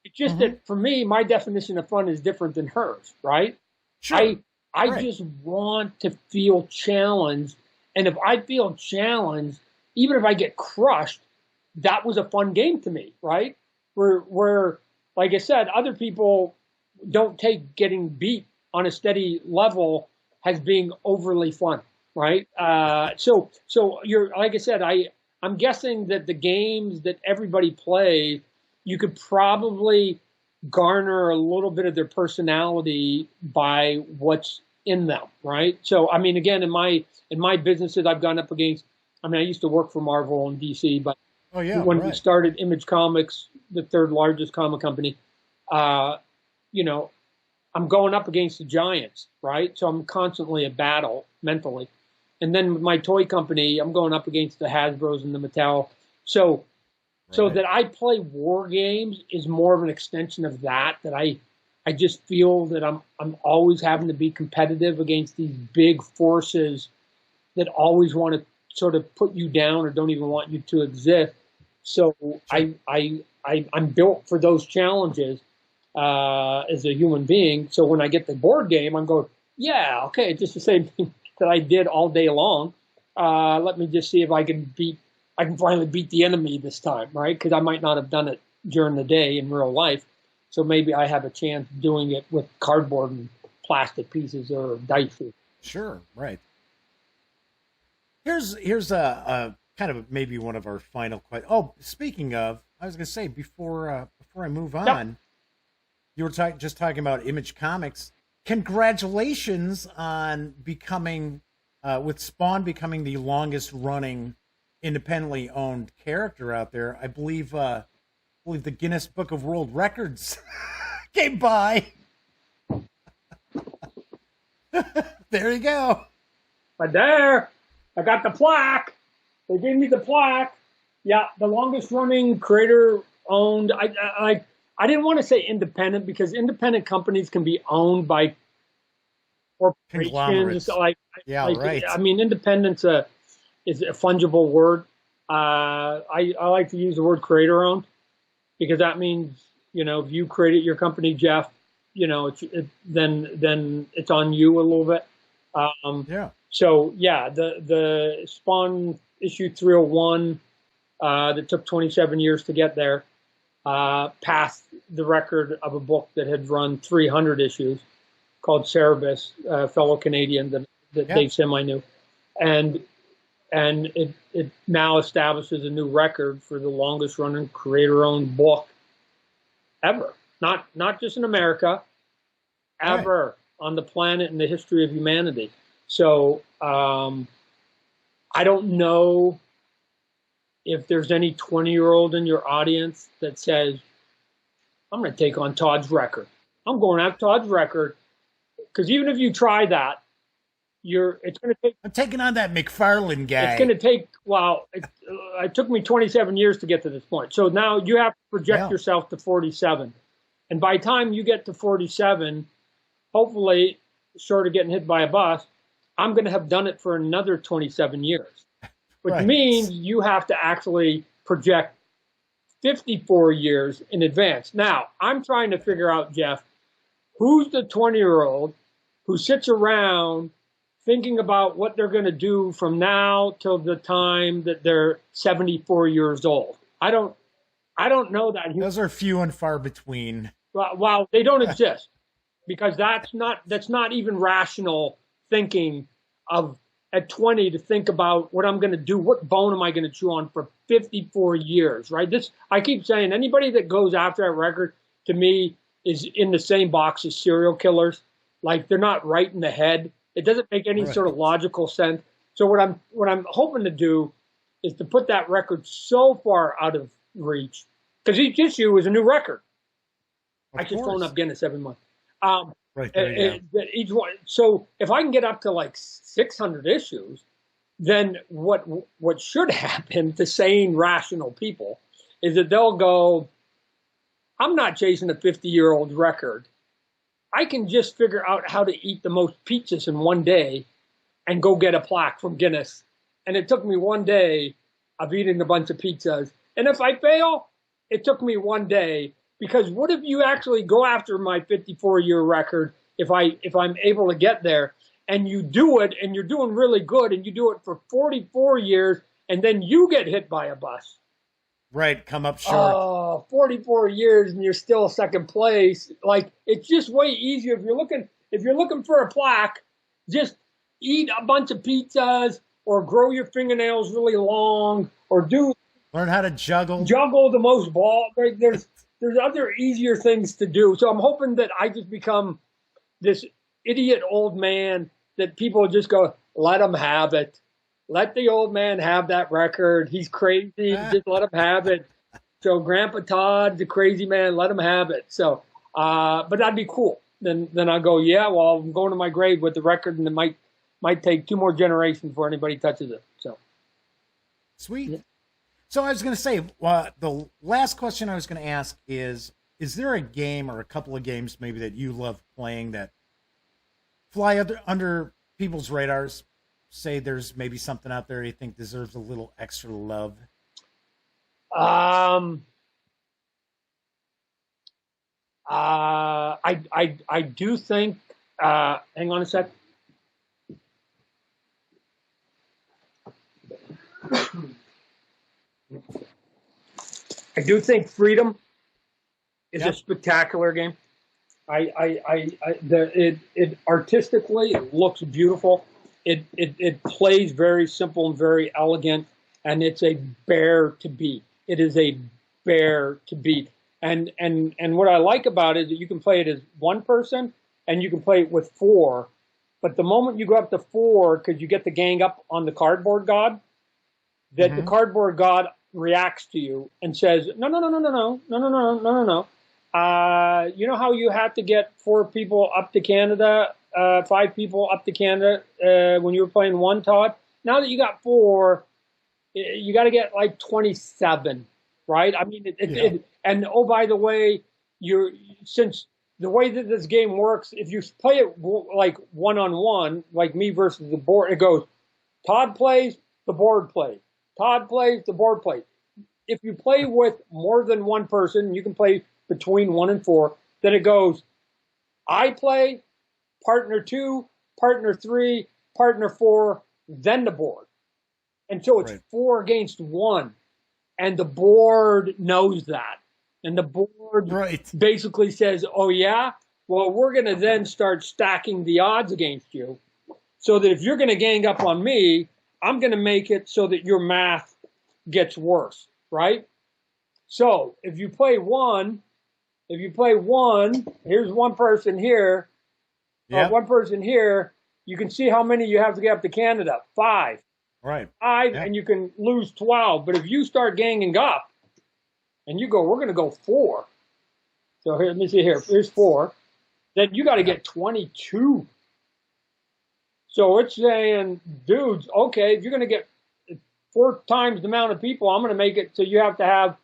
It's just that for me, my definition of fun is different than hers, right? Sure. I just want to feel challenged, and if I feel challenged, even if I get crushed, that was a fun game to me, right? Where, like I said, other people don't take getting beat on a steady level as being overly fun, right? So you're, like I said, I'm guessing that the games that everybody plays, you could probably garner a little bit of their personality by what's in them, right? So, I mean, again, in my businesses, I've gone up against, I used to work for Marvel and DC, but when we started Image Comics, the third largest comic company, I'm going up against the giants, right? So I'm constantly at battle mentally. And then with my toy company, I'm going up against the Hasbros and the Mattel. So that I play war games is more of an extension of that I just feel that I'm always having to be competitive against these big forces that always want to sort of put you down or don't even want you to exist. So I'm built for those challenges as a human being. So when I get the board game, I'm going, yeah, okay, just the same thing that I did all day long. Let me just see if I can finally beat the enemy this time, right? Because I might not have done it during the day in real life. So maybe I have a chance doing it with cardboard and plastic pieces or dice. Sure, right. Here's a kind of maybe one of our final questions. Oh, speaking of, I was going to say before I move on, you were just talking about Image Comics. Congratulations on becoming, with Spawn becoming the longest running independently owned character out there. I believe the Guinness Book of World Records came by. There you go. But there, I got the plaque. They gave me the plaque. Yeah, the longest running creator owned. I didn't want to say independent because independent companies can be owned by corporations. Right. I mean, independence is a fungible word. I like to use the word creator owned because that means, if you created your company, Jeff, then it's on you a little bit. So the Spawn issue 301 that took 27 years to get there passed the record of a book that had run 300 issues called Cerebus, a fellow Canadian that Dave Semi knew, and it now establishes a new record for the longest running creator-owned book ever. Not just in America, ever on the planet in the history of humanity. So I don't know if there's any 20-year-old in your audience that says, I'm going to take on Todd's record. I'm going after Todd's record because even if you try that, it's going to take. I'm taking on that McFarlane guy. It's going to take. Well, it took me 27 years to get to this point. So now you have to project yourself to 47, and by the time you get to 47, hopefully, short of getting hit by a bus, I'm going to have done it for another 27 years, which means you have to actually project 54 years in advance. Now, I'm trying to figure out, Jeff, who's the 20-year-old who sits around thinking about what they're going to do from now till the time that they're 74 years old. I don't know that. Those are few and far between. Well, they don't exist because that's not even rational thinking of at 20 to think about what I'm going to do, what bone am I going to chew on for 54 years, right? I keep saying anybody that goes after that record to me is in the same box as serial killers. Like they're not right in the head. It doesn't make any sort of logical sense. So what I'm hoping to do is to put that record so far out of reach because each issue is a new record. I just phone up Guinness every month. Each one. So if I can get up to like 600 issues, then what should happen to sane, rational people is that they'll go, I'm not chasing a 50-year-old record. I can just figure out how to eat the most pizzas in one day and go get a plaque from Guinness. And it took me one day of eating a bunch of pizzas. And if I fail, it took me one day. Because what if you actually go after my 54-year record, if I'm able to get there, and you do it, and you're doing really good, and you do it for 44 years, and then you get hit by a bus. Right, come up short. Oh, 44 years, and you're still second place. Like, it's just way easier. If you're looking for a plaque, just eat a bunch of pizzas, or grow your fingernails really long, or learn how to juggle the most ball. Right? There's other easier things to do. So I'm hoping that I just become this idiot old man that people just go, let him have it. Let the old man have that record. He's crazy. Just let him have it. So Grandpa Todd, the crazy man, let him have it. So, but that'd be cool. Then I go, yeah, well, I'm going to my grave with the record, and it might take 2 more generations before anybody touches it. So sweet. Yeah. So I was going to say, the last question I was going to ask is there a game or a couple of games maybe that you love playing that fly under people's radars? Say there's maybe something out there you think deserves a little extra love? I do think, hang on a sec. I do think Freedom is a spectacular game. It artistically looks beautiful. It plays very simple and very elegant, and it's a bear to beat. It is a bear to beat. And what I like about it is that you can play it as one person, and you can play it with 4. But the moment you go up to 4, because you get the gang up on the cardboard god, that the cardboard god reacts to you and says, no. You know how you had to get 4 people up to Canada, 5 people up to Canada when you were playing 1, Todd? Now that you got 4, you got to get like 27, right? I mean, and oh, by the way, since the way that this game works, if you play it like one-on-one, like me versus the board, it goes, Todd plays, the board plays. Todd plays, the board plays. If you play with more than one person, you can play between 1 and 4, then it goes, I play, partner 2, partner 3, partner 4, then the board. And so it's 4 against 1. And the board knows that. And the board basically says, oh yeah? Well, we're going to then start stacking the odds against you. So that if you're going to gang up on me, I'm going to make it so that your math gets worse, right? So if you play one, here's one person here, one person here, you can see how many you have to get up to Canada. 5. Right. 5, and you can lose 12. But if you start ganging up, and you go, we're going to go 4. So here, let me see here. Here's 4. Then you got to get 22. So it's saying, dudes, okay, if you're going to get 4 times the amount of people, I'm going to make it so you have to have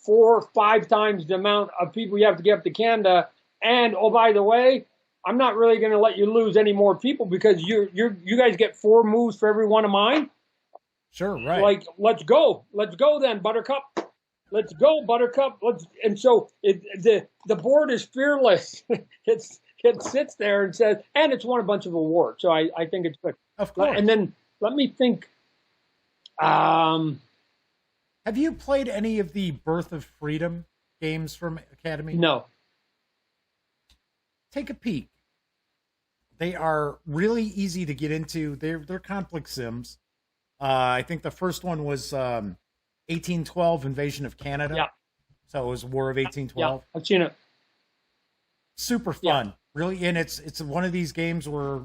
4 or 5 times the amount of people you have to get up to Canada. And oh, by the way, I'm not really going to let you lose any more people because you guys get 4 moves for every one of mine. Sure, right. Like, let's go then, Buttercup. Let's go, Buttercup. And so the board is fearless. It sits there and says, and it's won a bunch of awards. So I think it's good. Of course. And then let me think. Have you played any of the Birth of Freedom games from Academy? No. Take a peek. They are really easy to get into. They're complex sims. I think the first one was 1812 Invasion of Canada. Yeah. So it was War of 1812. Yeah, I've seen it. Super fun. Really, and it's one of these games where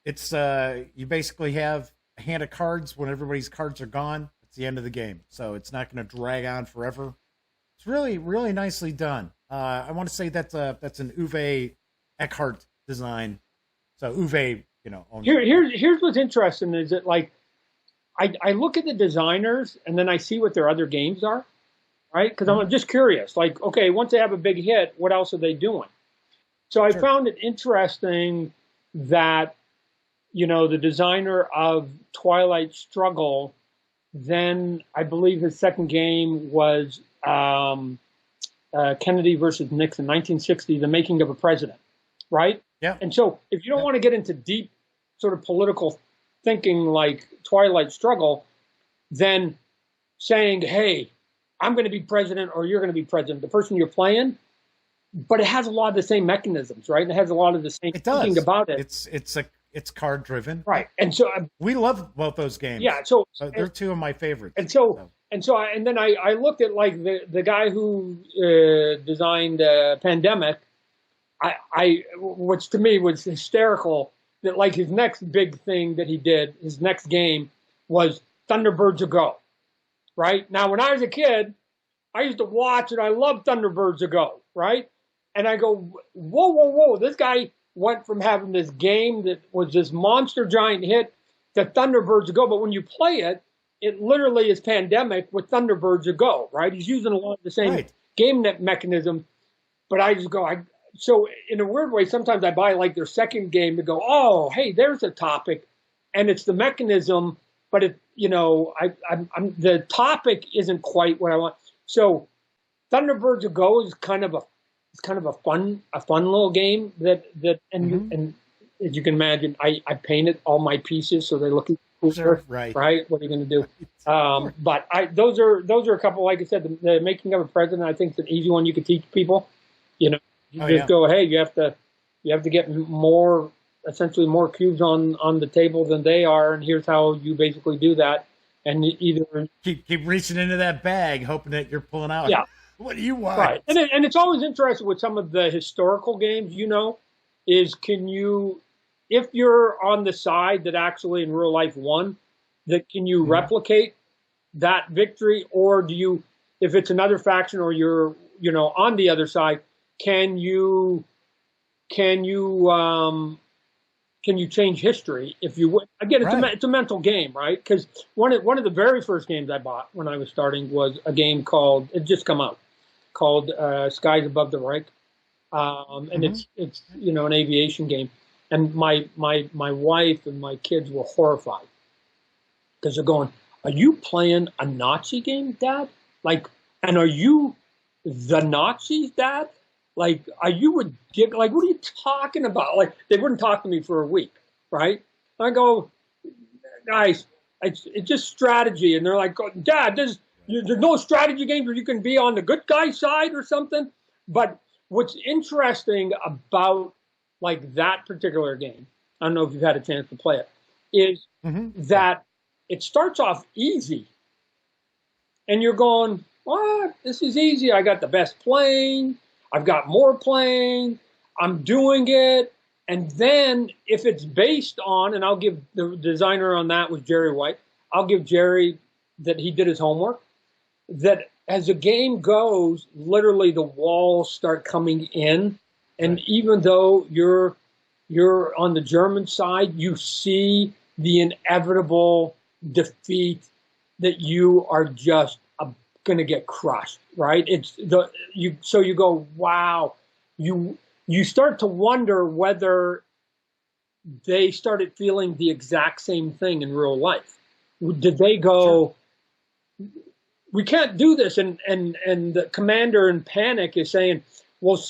it's you basically have a hand of cards. When everybody's cards are gone, it's the end of the game. So it's not going to drag on forever. It's really, really nicely done. I want to say that's an Uwe Eckhart design. So Uwe, owns Here's what's interesting is that, like, I look at the designers and then I see what their other games are, right? Because I'm just curious. Like, okay, once they have a big hit, what else are they doing? So I found it interesting that, the designer of Twilight Struggle, then I believe his second game was Kennedy versus Nixon, 1960, The Making of a President, right? Yeah. And so if you don't want to get into deep sort of political thinking like Twilight Struggle, then saying, hey, I'm going to be president or you're going to be president, the person you're playing, but it has a lot of the same mechanisms, right? And it has a lot of the same thinking about it. It's card driven, right? And so we love both those games. Yeah, so they're 2 of my favorites. And then I looked at, like, the guy who designed Pandemic. Which to me was hysterical. That, like, his next big thing that he did, his next game was Thunderbirds Go. Right now, when I was a kid, I used to watch and I loved Thunderbirds Go. Right, and I go, whoa! This guy went from having this game that was this monster giant hit to Thunderbirds Go. But when you play it, it literally is Pandemic with Thunderbirds Go, right? He's using a lot of the same game mechanism. But I just go, so in a weird way, sometimes I buy, like, their second game to go, oh, hey, there's a topic, and it's the mechanism, but the topic isn't quite what I want. So Thunderbirds Go is kind of a fun little game and as you can imagine, I painted all my pieces so they look cool. Sure, right. What are you going to do? But those are a couple. Like I said, the Making of a President, I think, is an easy one you could teach people. Go, hey, you have to get essentially more cubes on the table than they are, and here's how you basically do that. And either keep reaching into that bag, hoping that you're pulling out. Yeah. What do you want? Right. And it's always interesting with some of the historical games, is if you're on the side that actually in real life won, that can you replicate that victory, or do you, if it's another faction or you're, on the other side, can you change history if you win? Again, it's a mental game, right? Because one of the very first games I bought when I was starting was a game called, it just come out, called Skies Above the Reich, and it's an aviation game, and my wife and my kids were horrified because they're going, "Are you playing a Nazi game, Dad? Like, and are you the Nazis, Dad? Like, are you a dick? Like, what are you talking about?" Like, they wouldn't talk to me for a week, right? I go, guys, it's just strategy, and they're like, "Dad, there's no strategy games where you can be on the good guy side or something." But what's interesting about, like, that particular game, I don't know if you've had a chance to play it, is that it starts off easy, and you're going, "What? This is easy. I got the best plane. I've got more plane. I'm doing it." And then if it's based on, and I'll give the designer on that was Jerry White, I'll give Jerry that he did his homework, that as the game goes, literally the walls start coming in, and even though you're on the German side, you see the inevitable defeat that you are just going to get crushed, right? So you go, wow, you start to wonder whether they started feeling the exact same thing in real life. Did they go, sure, we can't do this? And the commander in panic is saying, well,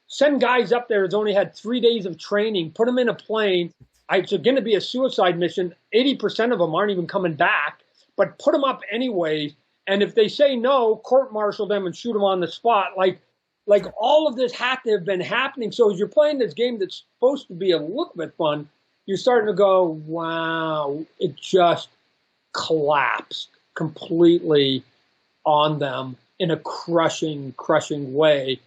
send guys up there who's only had 3 days of training, put them in a plane. It's going to be a suicide mission. 80% of them aren't even coming back, but put them up anyways. And if they say no, court-martial them and shoot them on the spot. Like all of this had to have been happening. So as you're playing this game that's supposed to be a little bit fun, you're starting to go, wow, it just collapsed completely on them in a crushing way.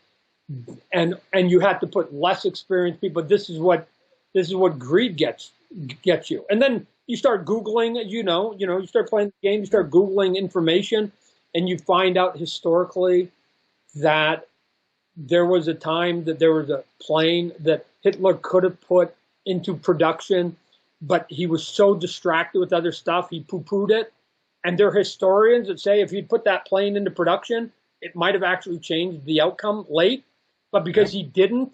And you have to put less experienced people. This is what greed gets you. And then you start Googling, you start playing the game, you start Googling information, and you find out historically that there was a time that there was a plane that Hitler could have put into production, but he was so distracted with other stuff, he poo-pooed it. And there are historians that say if he'd put that plane into production, it might have actually changed the outcome late. But because he didn't,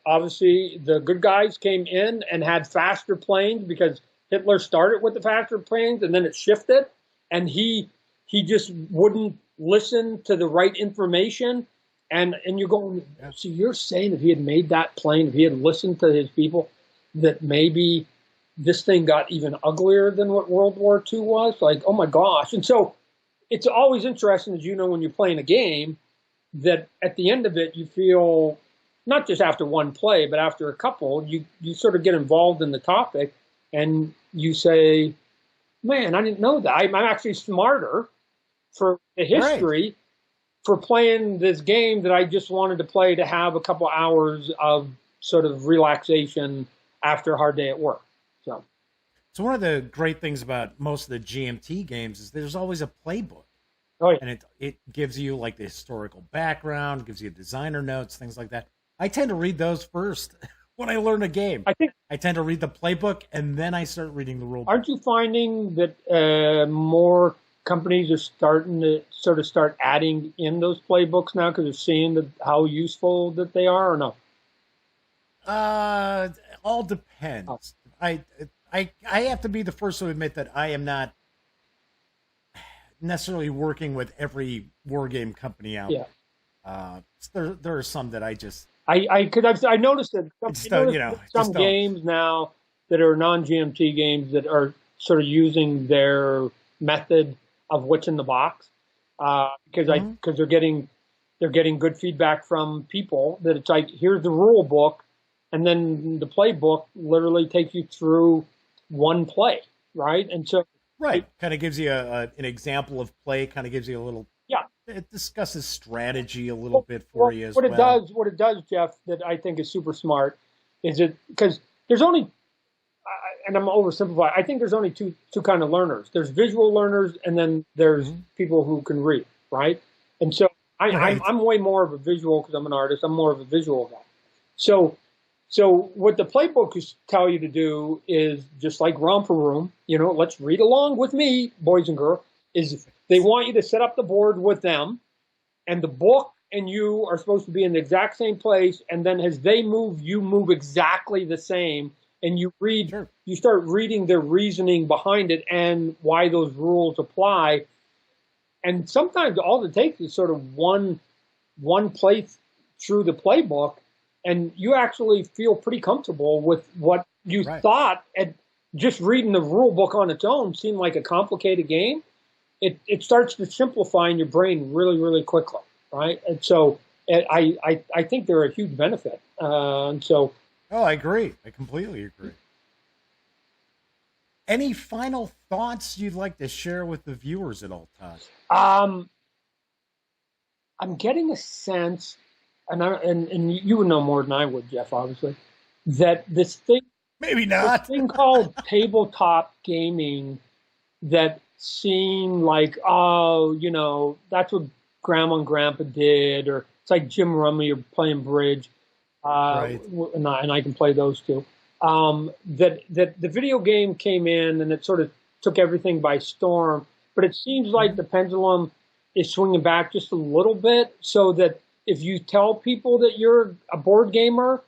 obviously the good guys came in and had faster planes because Hitler started with the faster planes and then it shifted, and he just wouldn't listen to the right information. And you're going, so you're saying if he had made that plane, if he had listened to his people, that maybe this thing got even uglier than what World War II was? Like, oh my gosh. And so it's always interesting, as you know, when you're playing a game, that at the end of it, you feel, not just after one play, but after a couple, you sort of get involved in the topic and you say, man, I didn't know that. I'm actually smarter for the history for playing this game that I just wanted to play to have a couple hours of sort of relaxation after a hard day at work. So one of the great things about most of the GMT games is there's always a playbook. Oh, yeah. And it gives you like the historical background, gives you designer notes, things like that. I tend to read those first when I learn a game. I tend to read the playbook and then I start reading the rule book. Aren't you finding that more companies are starting to start adding in those playbooks now because they're seeing how useful that they are, or no? All depends. Oh. I have to be the first to admit that I am not necessarily working with every war game company out there. There are some that I noticed that some games now that are non-GMT games that are sort of using their method of what's in the box because they're getting good feedback from people that it's like, here's the rule book, and then the playbook literally takes you through one play, right? And so kind of gives you an example of play, kind of gives you a little, it discusses strategy a little bit for you as well. What it does, Jeff, that I think is super smart is because there's only, and I'm oversimplifying, I think there's only two kind of learners. There's visual learners, and then there's people who can read, right? And so I'm way more of a visual because I'm an artist. I'm more of a visual guy. So what the playbooks tell you to do is just like Romper Room, let's read along with me, boys and girls, is they want you to set up the board with them, and the book and you are supposed to be in the exact same place, and then as they move, you move exactly the same, and you read, you start reading their reasoning behind it and why those rules apply. And sometimes all it takes is sort of one place through the playbook, and you actually feel pretty comfortable with what you thought, and just reading the rule book on its own seemed like a complicated game. It starts to simplify in your brain really, really quickly, right? And so I think they're a huge benefit. And so, I agree. I completely agree. Any final thoughts you'd like to share with the viewers at all, Todd? I'm getting a sense, and you would know more than I would, Jeff, obviously, that this thing, maybe not, this thing called tabletop gaming, that seen like, oh, you know, that's what Grandma and Grandpa did, or it's like Jim Rummy or playing bridge, Right. and I can play those too. That the video game came in and it sort of took everything by storm. But it seems like the pendulum is swinging back just a little bit, so that if you tell people that you're a board gamer,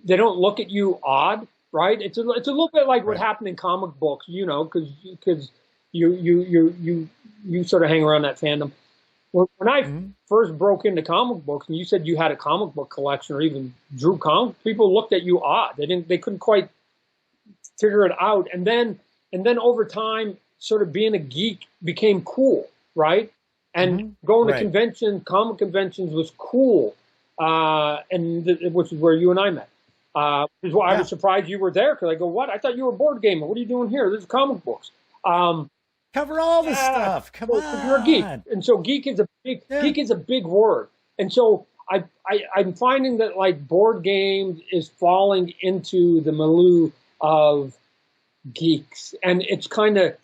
they don't look at you odd, right? It's a little bit like what happened in comic books, you know, because you sort of hang around that fandom. When I first broke into comic books, and you said you had a comic book collection or even drew comics, people looked at you odd. They couldn't quite figure it out. And then over time, sort of being a geek became cool, right? And going to conventions, comic conventions was cool, which is where you and I met. Which is why I was surprised you were there, because I go, what? I thought you were a board gamer. What are you doing here? This is comic books. Cover all the stuff. Come on. You're a geek, and so geek is a big word. And so I'm finding that like board games is falling into the milieu of geeks, and it's kind of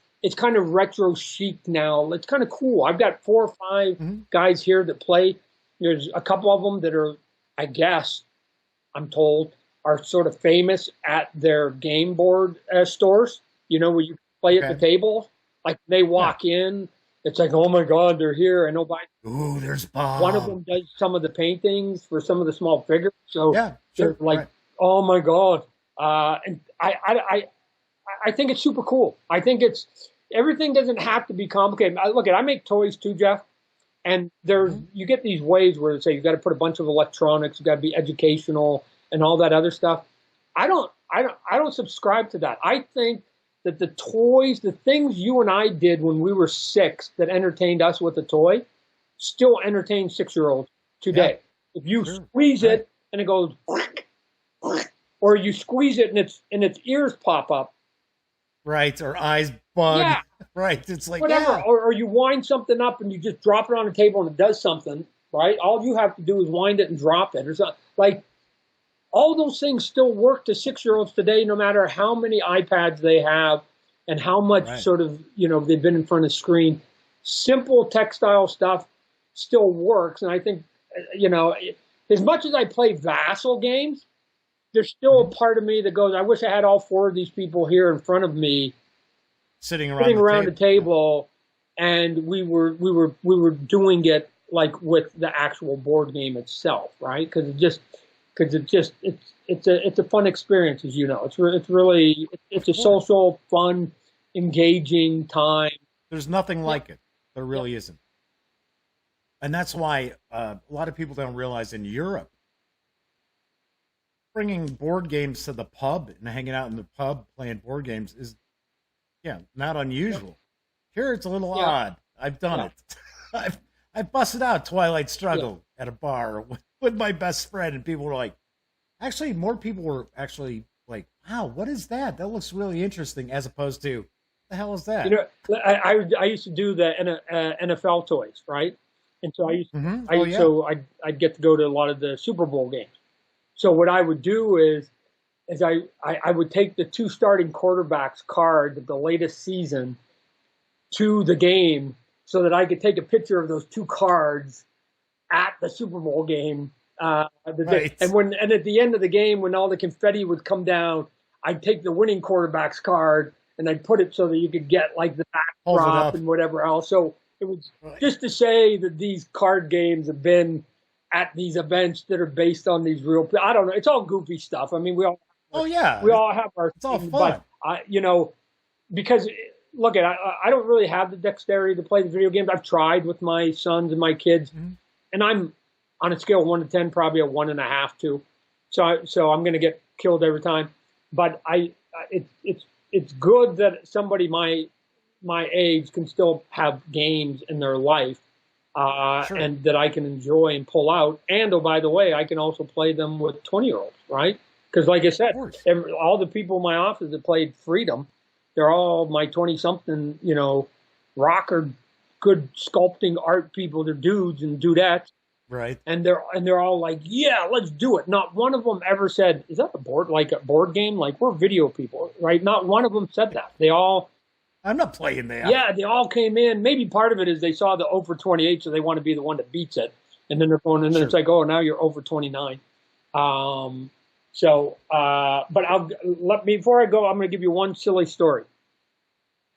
retro chic now. It's kind of cool. I've got 4 or 5 guys here that play. There's a couple of them that are, I guess, I'm told, are sort of famous at their game board stores. You know, where you play at the table. Like they walk in, it's like, oh my God, they're here. I know ooh, there's Bob. One of them does some of the paintings for some of the small figures. So they're like, oh my God. And I think it's super cool. I think everything doesn't have to be complicated. I make toys too, Jeff. And you get these ways where they say you've got to put a bunch of electronics, you've got to be educational and all that other stuff. I don't subscribe to that. I think that the toys, the things you and I did when we were 6 that entertained us with a toy, still entertain 6-year-olds today. Yeah. If you squeeze it and it goes, or you squeeze it and its ears pop up. Right, or eyes bug. Yeah. Right, it's like, whatever. Or you wind something up and you just drop it on the table and it does something, right? All you have to do is wind it and drop it or something. Like, all those things still work to 6-year-olds today, no matter how many iPads they have and how much sort of, you know, they've been in front of the screen. Simple textile stuff still works. And I think, you know, as much as I play Vassal games, there's still a part of me that goes, I wish I had all 4 of these people here in front of me sitting around the table, and we were doing it like with the actual board game itself, right? Because it's a fun experience, as you know. It's a social, fun, engaging time. There's nothing like it. There really isn't. And that's why a lot of people don't realize in Europe, bringing board games to the pub and hanging out in the pub playing board games is, not unusual. Here it's a little odd. I've done it. I've busted out Twilight Struggle at a bar with my best friend, and people were like, actually, more people were actually like, wow, what is that? That looks really interesting, as opposed to, the hell is that? You know, I used to do the NFL toys, right? And so I'd get to go to a lot of the Super Bowl games. So what I would do is I would take the 2 starting quarterbacks card of the latest season to the game so that I could take a picture of those 2 cards at the Super Bowl game. And at the end of the game, when all the confetti would come down, I'd take the winning quarterback's card and I'd put it so that you could get like the backdrop and whatever else. So it was just to say that these card games have been at these events that are based on these real. I don't know. It's all goofy stuff. I mean, we all. We all have our. It's all fun. But you know, because look I don't really have the dexterity to play the video games. I've tried with my sons and my kids, and I'm on a scale of 1 to 10, probably a 1.5, 2. So I'm going to get killed every time. But it's good that somebody my age can still have games in their life, and that I can enjoy and pull out. And oh, by the way, I can also play them with 20-year-olds, right? Because like I said, all the people in my office that played Freedom, they're all my 20-something, you know, rocker, good sculpting art people. They're dudes and dudettes. Right. And they're all like, yeah, let's do it. Not one of them ever said, is that a board game? Like, we're video people, right? Not one of them said that. They all I'm not playing that. Yeah, they all came in. Maybe part of it is they saw the over 28, so they want to be the one that beats it. And then they're going, and then it's like, oh, now you're over 29. But before I go, I'm going to give you one silly story.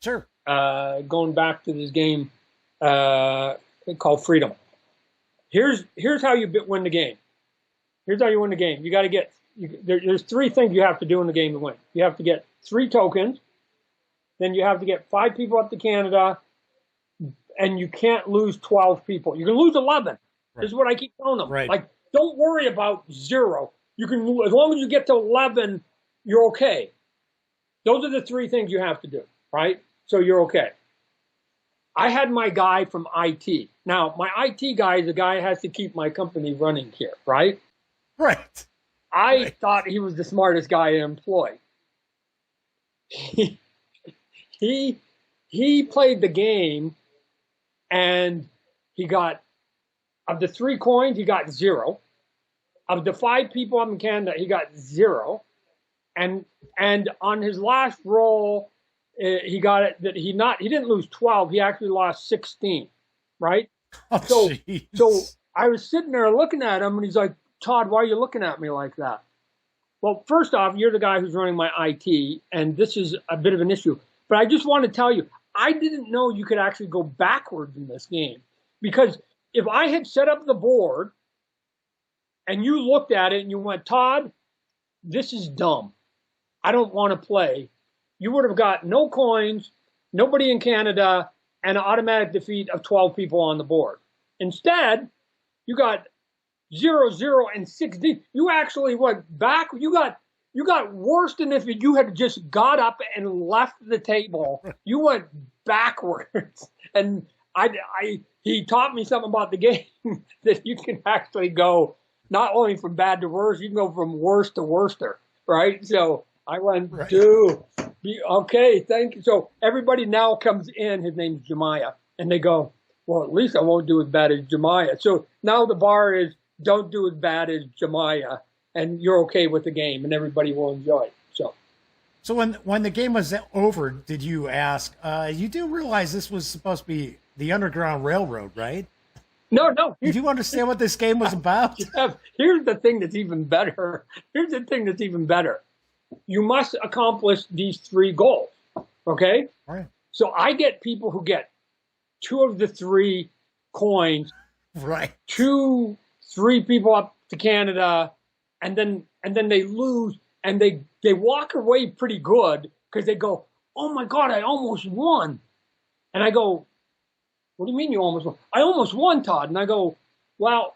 Sure. Going back to this game called Freedom. Here's how you win the game. Here's how you win the game. You got to get there's 3 things you have to do in the game to win. You have to get 3 tokens. Then you have to get 5 people up to Canada, and you can't lose 12 people. You can lose 11. Right. This is what I keep telling them. Right. Like, don't worry about 0. You can, as long as you get to 11, you're okay. Those are the 3 things you have to do, right? So you're okay. I had my guy from IT. Now, my IT guy is the guy who has to keep my company running here, right? Right. I thought he was the smartest guy to employ. He played the game, and he got, of the 3 coins, he got 0. Of the 5 people up in Canada, he got 0. And on his last roll, he got it that he didn't lose 12. He actually lost 16, right? Oh, so I was sitting there looking at him, and he's like, Todd, why are you looking at me like that? Well, first off, you're the guy who's running my IT, and this is a bit of an issue. But I just want to tell you, I didn't know you could actually go backwards in this game. Because if I had set up the board, and you looked at it and you went, Todd, this is dumb. I don't want to play. You would have got no coins, nobody in Canada, and an automatic defeat of 12 people on the board. Instead, you got 0, 0, and 16. You actually went back. You got worse than if you had just got up and left the table. You went backwards. And he taught me something about the game that you can actually go not only from bad to worse, you can go from worse to worster, right? So I went, dude, okay, thank you. So everybody now comes in, his name's Jemiah, and they go, well, at least I won't do as bad as Jemiah. So now the bar is, don't do as bad as Jemiah, and you're okay with the game, and everybody will enjoy it. So when the game was over, did you ask, you do realize this was supposed to be the Underground Railroad, right? No. Did you understand what this game was about? Here's the thing that's even better. You must accomplish these 3 goals, okay? All right. So I get people who get 2 of the 3 coins, right? 3 people up to Canada, and then they lose, and they walk away pretty good because they go, oh my God, I almost won. And I go, what do you mean you almost won? I almost won, Todd. And I go, well,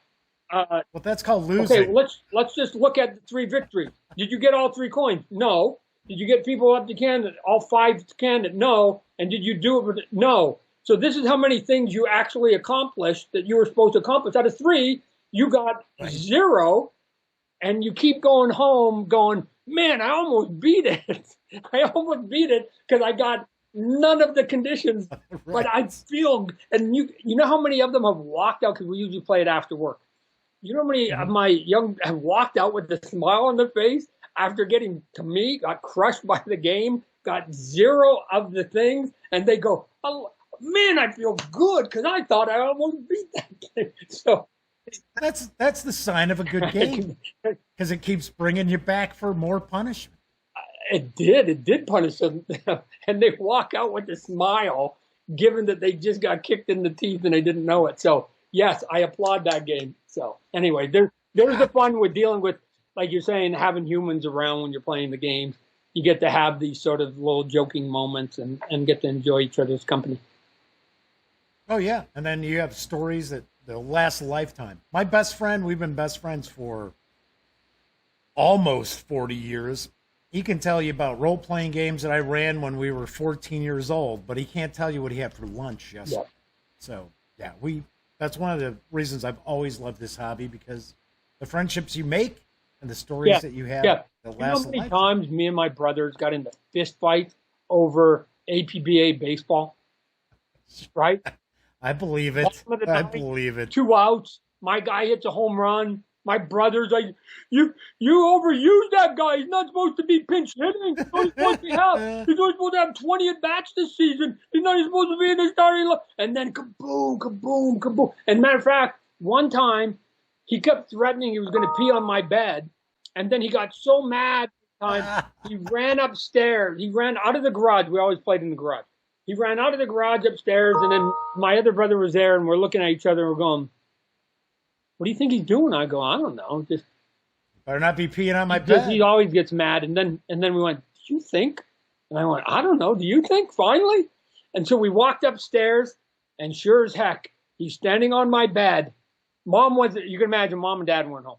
that's called losing. Okay, let's just look at the 3 victories. Did you get all 3 coins? No. Did you get people up to Canada, all 5 to Canada? No. And did you do it with it? No. So this is how many things you actually accomplished that you were supposed to accomplish. Out of 3, you got 0, and you keep going home going, man, I almost beat it. I almost beat it because I got none of the conditions, but I feel, and you know how many of them have walked out, because we usually play it after work. You know how many of my young have walked out with a smile on their face after getting, to me, got crushed by the game, got 0 of the things, and they go, oh, man, I feel good because I thought I almost beat that game. So that's the sign of a good game, because it keeps bringing you back for more punishment. It did punish them, and they walk out with a smile, given that they just got kicked in the teeth and they didn't know it. So yes, I applaud that game. So anyway, there's the fun with dealing with, like you're saying, having humans around when you're playing the games. You get to have these sort of little joking moments and get to enjoy each other's company. Oh yeah, and then you have stories that they'll last a lifetime. My best friend, we've been best friends for almost 40 years. He can tell you about role-playing games that I ran when we were 14 years old, but he can't tell you what he had for lunch yesterday. Yep. So, yeah, that's one of the reasons I've always loved this hobby, because the friendships you make and the stories that you have that last a lifetime. You know how many times me and my brothers got into fist fights over APBA baseball? Right? I believe it. I believe it. 2 outs. My guy hits a home run. My brother's like, you overused that guy. He's not supposed to be pinch hitting. He's only supposed to have 20 at bats this season. He's not even supposed to be in the starting line. And then kaboom, kaboom, kaboom. And matter of fact, one time he kept threatening he was going to pee on my bed. And then he got so mad he ran upstairs. He ran out of the garage. We always played in the garage. He ran out of the garage upstairs, and then my other brother was there, and we're looking at each other, and we're going, what do you think he's doing? I go, I don't know. Just better not be peeing on my bed. He always gets mad. And then we went, do you think? And I went, I don't know. Do you think? Finally? And so we walked upstairs, and sure as heck, he's standing on my bed. You can imagine Mom and Dad weren't home.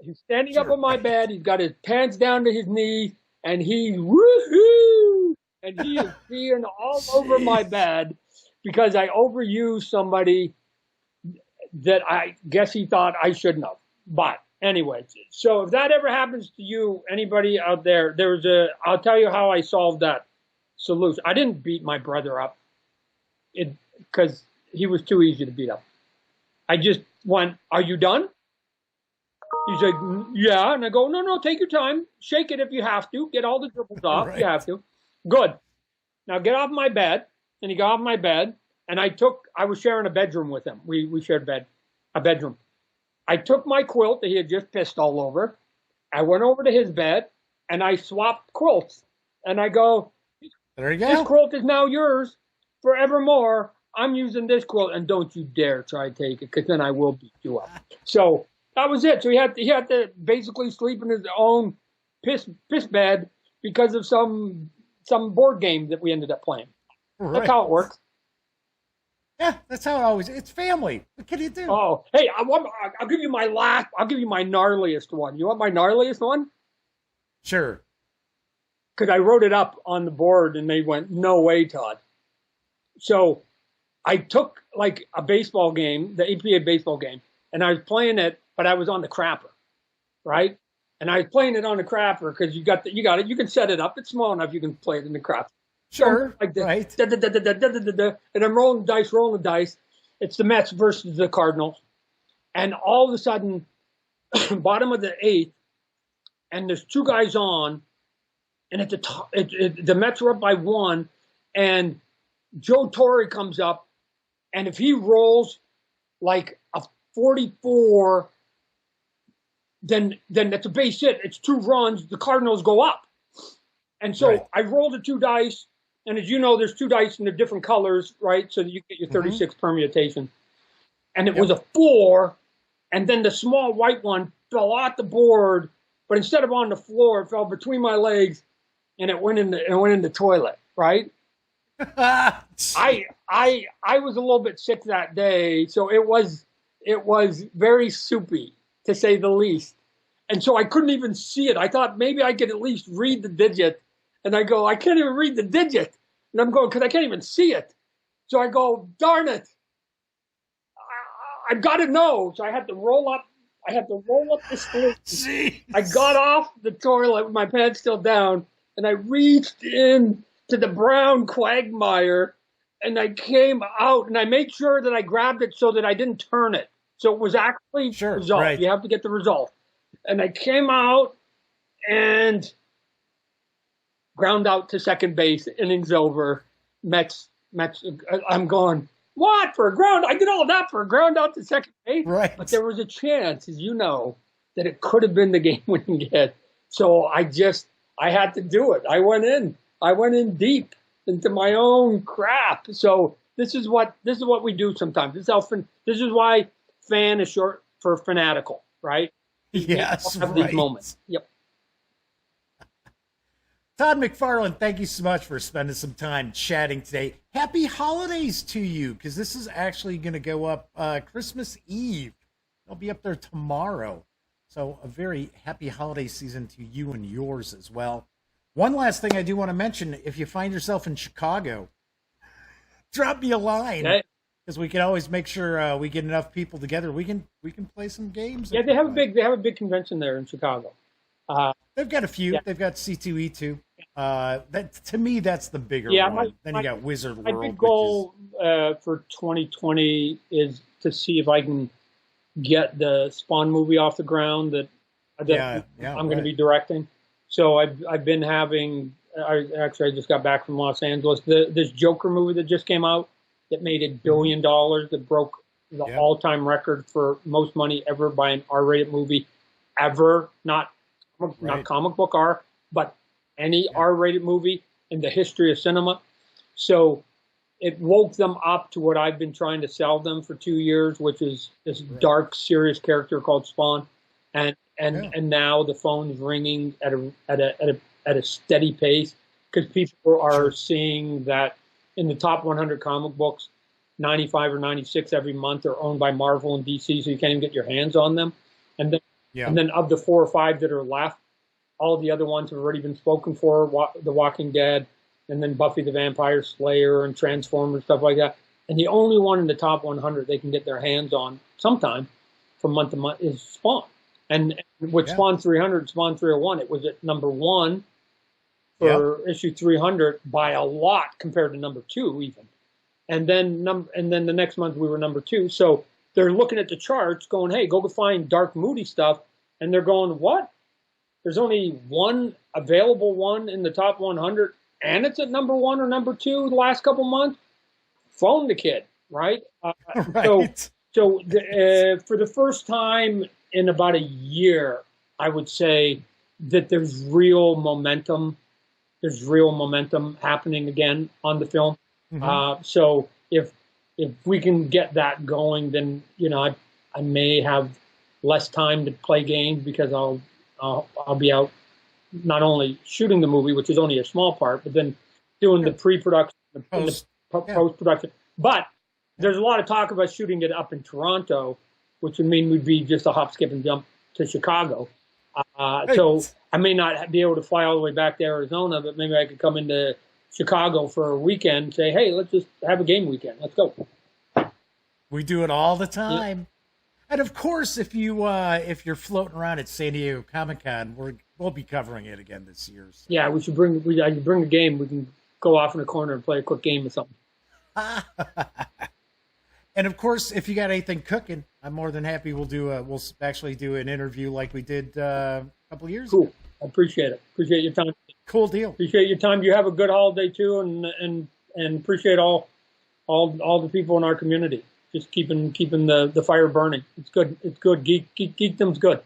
He's standing up on my bed. He's got his pants down to his knees, and he's woohoo! And he is peeing all over my bed because I overused somebody that I guess he thought I shouldn't have. But anyway, so if that ever happens to you, anybody out there, I'll tell you how I solved that solution. I didn't beat my brother up because he was too easy to beat up. I just went, are you done? He's like, yeah. And I go, no, take your time. Shake it if you have to. Get all the dribbles off if you have to. Good. Now get off my bed. And he got off my bed. And I was sharing a bedroom with him. We shared a bedroom. I took my quilt that he had just pissed all over. I went over to his bed and I swapped quilts. And I go, there you go. This quilt is now yours forevermore. I'm using this quilt, and don't you dare try to take it, because then I will beat you up. So that was it. So he had to basically sleep in his own piss bed because of some board game that we ended up playing. Right. That's how it works. Yeah, that's how it always. It's family. What can you do? Oh, hey, I'll give you my gnarliest one. You want my gnarliest one? Sure. Because I wrote it up on the board, and they went, "No way, Todd." So I took like a baseball game, the APA baseball game, and I was playing it, but I was on the crapper, right? And I was playing it on the crapper because you got it. You can set it up. It's small enough. You can play it in the crapper. Sure. So like this, right. And I'm rolling the dice. It's the Mets versus the Cardinals. And all of a sudden, bottom of the eighth, and there's two guys on, and at the top, the Mets are up by 1, and Joe Torre comes up, and if he rolls like a 44, then that's a base hit. It's 2 runs. The Cardinals go up. And so I rolled the 2 dice. And as you know, there's 2 dice and they're different colors, right? So that you get your 36 permutation. And it was a 4. And then the small white one fell off the board. But instead of on the floor, it fell between my legs. And it went in the toilet, right? I was a little bit sick that day. So it was very soupy, to say the least. And so I couldn't even see it. I thought maybe I could at least read the digit. And I go, I can't even read the digit. And I'm going, because I can't even see it. So I go, darn it. I've got to know. So I had to roll up the sleeve. I got off the toilet with my pants still down. And I reached in to the brown quagmire. And I came out. And I made sure that I grabbed it so that I didn't turn it. So it was actually result. Right. You have to get the result. And I came out and ground out to second base, innings over, Mets, I'm going, what, for a ground? I did all that for a ground out to second base? Right. But there was a chance, as you know, that it could have been the game-winning hit. So I had to do it. I went in deep into my own crap. So this is what we do sometimes. This is why fan is short for fanatical, right? Yes, have these moments. Yep. Todd McFarlane, thank you so much for spending some time chatting today. Happy holidays to you, because this is actually going to go up Christmas Eve. It'll be up there tomorrow. So a very happy holiday season to you and yours as well. One last thing I do want to mention, if you find yourself in Chicago, drop me a line, because we can always make sure we get enough people together. We can play some games. Yeah, they have a big convention there in Chicago. They've got a few. Yeah. They've got C2E2. That to me, that's the bigger one. Then you got Wizard World. My big goal for 2020 is to see if I can get the Spawn movie off the ground that I'm going to be directing. So I've been having. I just got back from Los Angeles. This Joker movie that just came out that made $1 billion, that broke the all-time record for most money ever by an R-rated movie ever. Not comic book R, but any R-rated movie in the history of cinema. So it woke them up to what I've been trying to sell them for 2 years, which is this dark, serious character called Spawn, and now the phone's ringing at a steady pace because people are seeing that in the top 100 comic books, 95 or 96 every month are owned by Marvel and DC, so you can't even get your hands on them. And then of the 4 or 5 that are left, all the other ones have already been spoken for, The Walking Dead, and then Buffy the Vampire Slayer and Transformers, stuff like that. And the only one in the top 100 they can get their hands on sometime from month to month is Spawn. And with Spawn 300, Spawn 301, it was at number 1 for issue 300 by a lot compared to number 2 even. And then the next month we were number 2. So they're looking at the charts going, hey, go find dark, moody stuff. And they're going, what? There's only one available one in the top 100, and it's at number 1 or number 2 the last couple months? Phone the kid, right? Right. So for the first time in about a year, I would say that there's real momentum. There's real momentum happening again on the film. So if we can get that going, then I may have less time to play games because I'll be out not only shooting the movie, which is only a small part, but then doing the pre-production, the post-production. But there's a lot of talk about shooting it up in Toronto, which would mean we'd be just a hop, skip, and jump to Chicago. So I may not be able to fly all the way back to Arizona, but maybe I could come into Chicago for a weekend and say, hey, let's just have a game weekend. Let's go. We do it all the time. Yeah. And of course, if you're floating around at San Diego Comic-Con, we'll be covering it again this year. So. Yeah, I can bring a game. We can go off in a corner and play a quick game or something. And of course, if you got anything cooking, I'm more than happy. We'll actually do an interview like we did a couple of years ago. Cool. I appreciate it. Appreciate your time. Cool deal. Appreciate your time. You have a good holiday too, and appreciate all the people in our community. Just keeping the fire burning. It's good. It's good. Geekdom's good.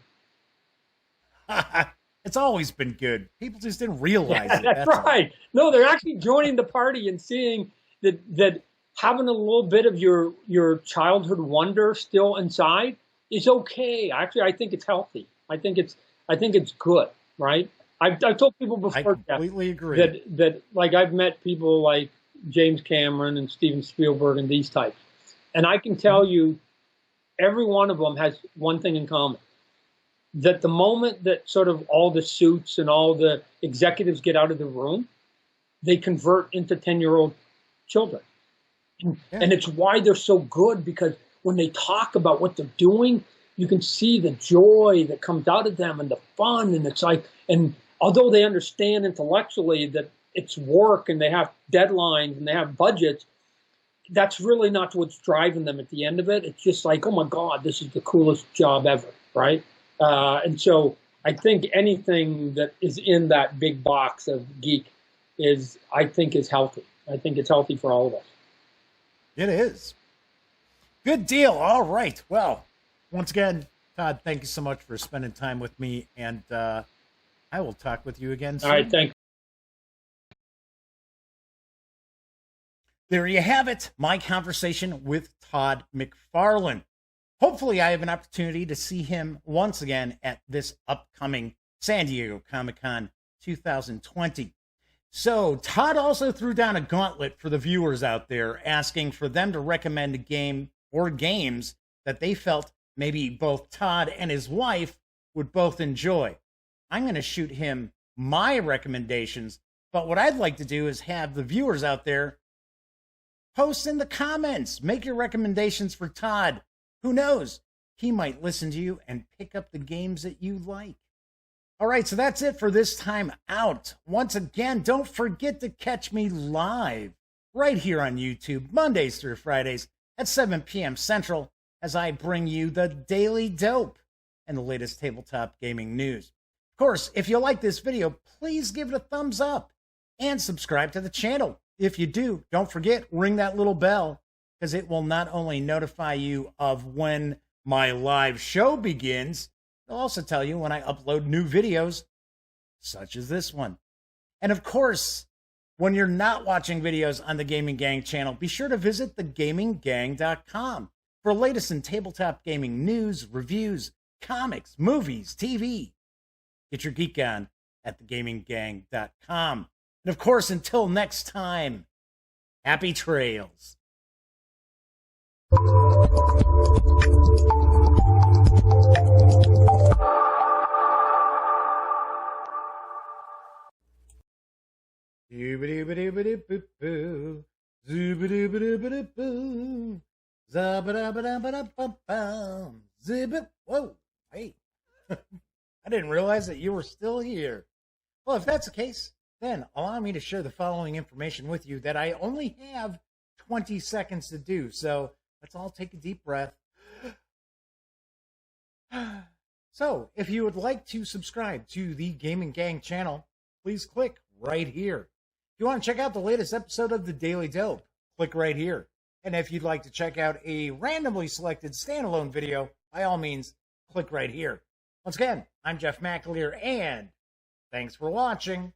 It's always been good. People just didn't realize it. That's right. No, they're actually joining the party and seeing that having a little bit of your childhood wonder still inside is okay. Actually, I think it's healthy. I think it's good. Right. I've told people before. I completely agree. That like I've met people like James Cameron and Steven Spielberg and these types. And I can tell you, every one of them has one thing in common. That the moment that sort of all the suits and all the executives get out of the room, they convert into 10-year-old children. And it's why they're so good, because when they talk about what they're doing, you can see the joy that comes out of them and the fun. And it's like, and although they understand intellectually that it's work and they have deadlines and they have budgets, that's really not what's driving them at the end of it. It's just like, oh my God, this is the coolest job ever, right? And so I think anything that is in that big box of geek is healthy. I think it's healthy for all of us. It is. Good deal. All right. Well, once again, Todd, thank you so much for spending time with me, and I will talk with you again soon. All right, thanks. There you have it, my conversation with Todd McFarlane. Hopefully I have an opportunity to see him once again at this upcoming San Diego Comic-Con 2020. So Todd also threw down a gauntlet for the viewers out there, asking for them to recommend a game or games that they felt maybe both Todd and his wife would both enjoy. I'm going to shoot him my recommendations, but what I'd like to do is have the viewers out there post in the comments. Make your recommendations for Todd. Who knows? He might listen to you and pick up the games that you like. All right, so that's it for this time out. Once again, don't forget to catch me live right here on YouTube, Mondays through Fridays at 7 p.m. Central, as I bring you the Daily Dope and the latest tabletop gaming news. Of course, if you like this video, please give it a thumbs up and subscribe to the channel. If you do, don't forget, ring that little bell, because it will not only notify you of when my live show begins, it'll also tell you when I upload new videos, such as this one. And of course, when you're not watching videos on the Gaming Gang channel, be sure to visit thegaminggang.com for latest in tabletop gaming news, reviews, comics, movies, TV. Get your geek on at thegaminggang.com. And of course, until next time, happy trails. Zoobadoo-badoo-badoo-boo-boo. Zoobadoo-badoo-badoo-boo. Zabba-dabba-dabba-dabba-bum. Zibba. Whoa, hey. I didn't realize that you were still here. Well, if that's the case, then allow me to share the following information with you that I only have 20 seconds to do. So let's all take a deep breath. So, if you would like to subscribe to the Gaming Gang channel, please click right here. If you want to check out the latest episode of the Daily Dope, click right here. And if you'd like to check out a randomly selected standalone video, by all means, click right here. Once again, I'm Jeff McAleer, and thanks for watching.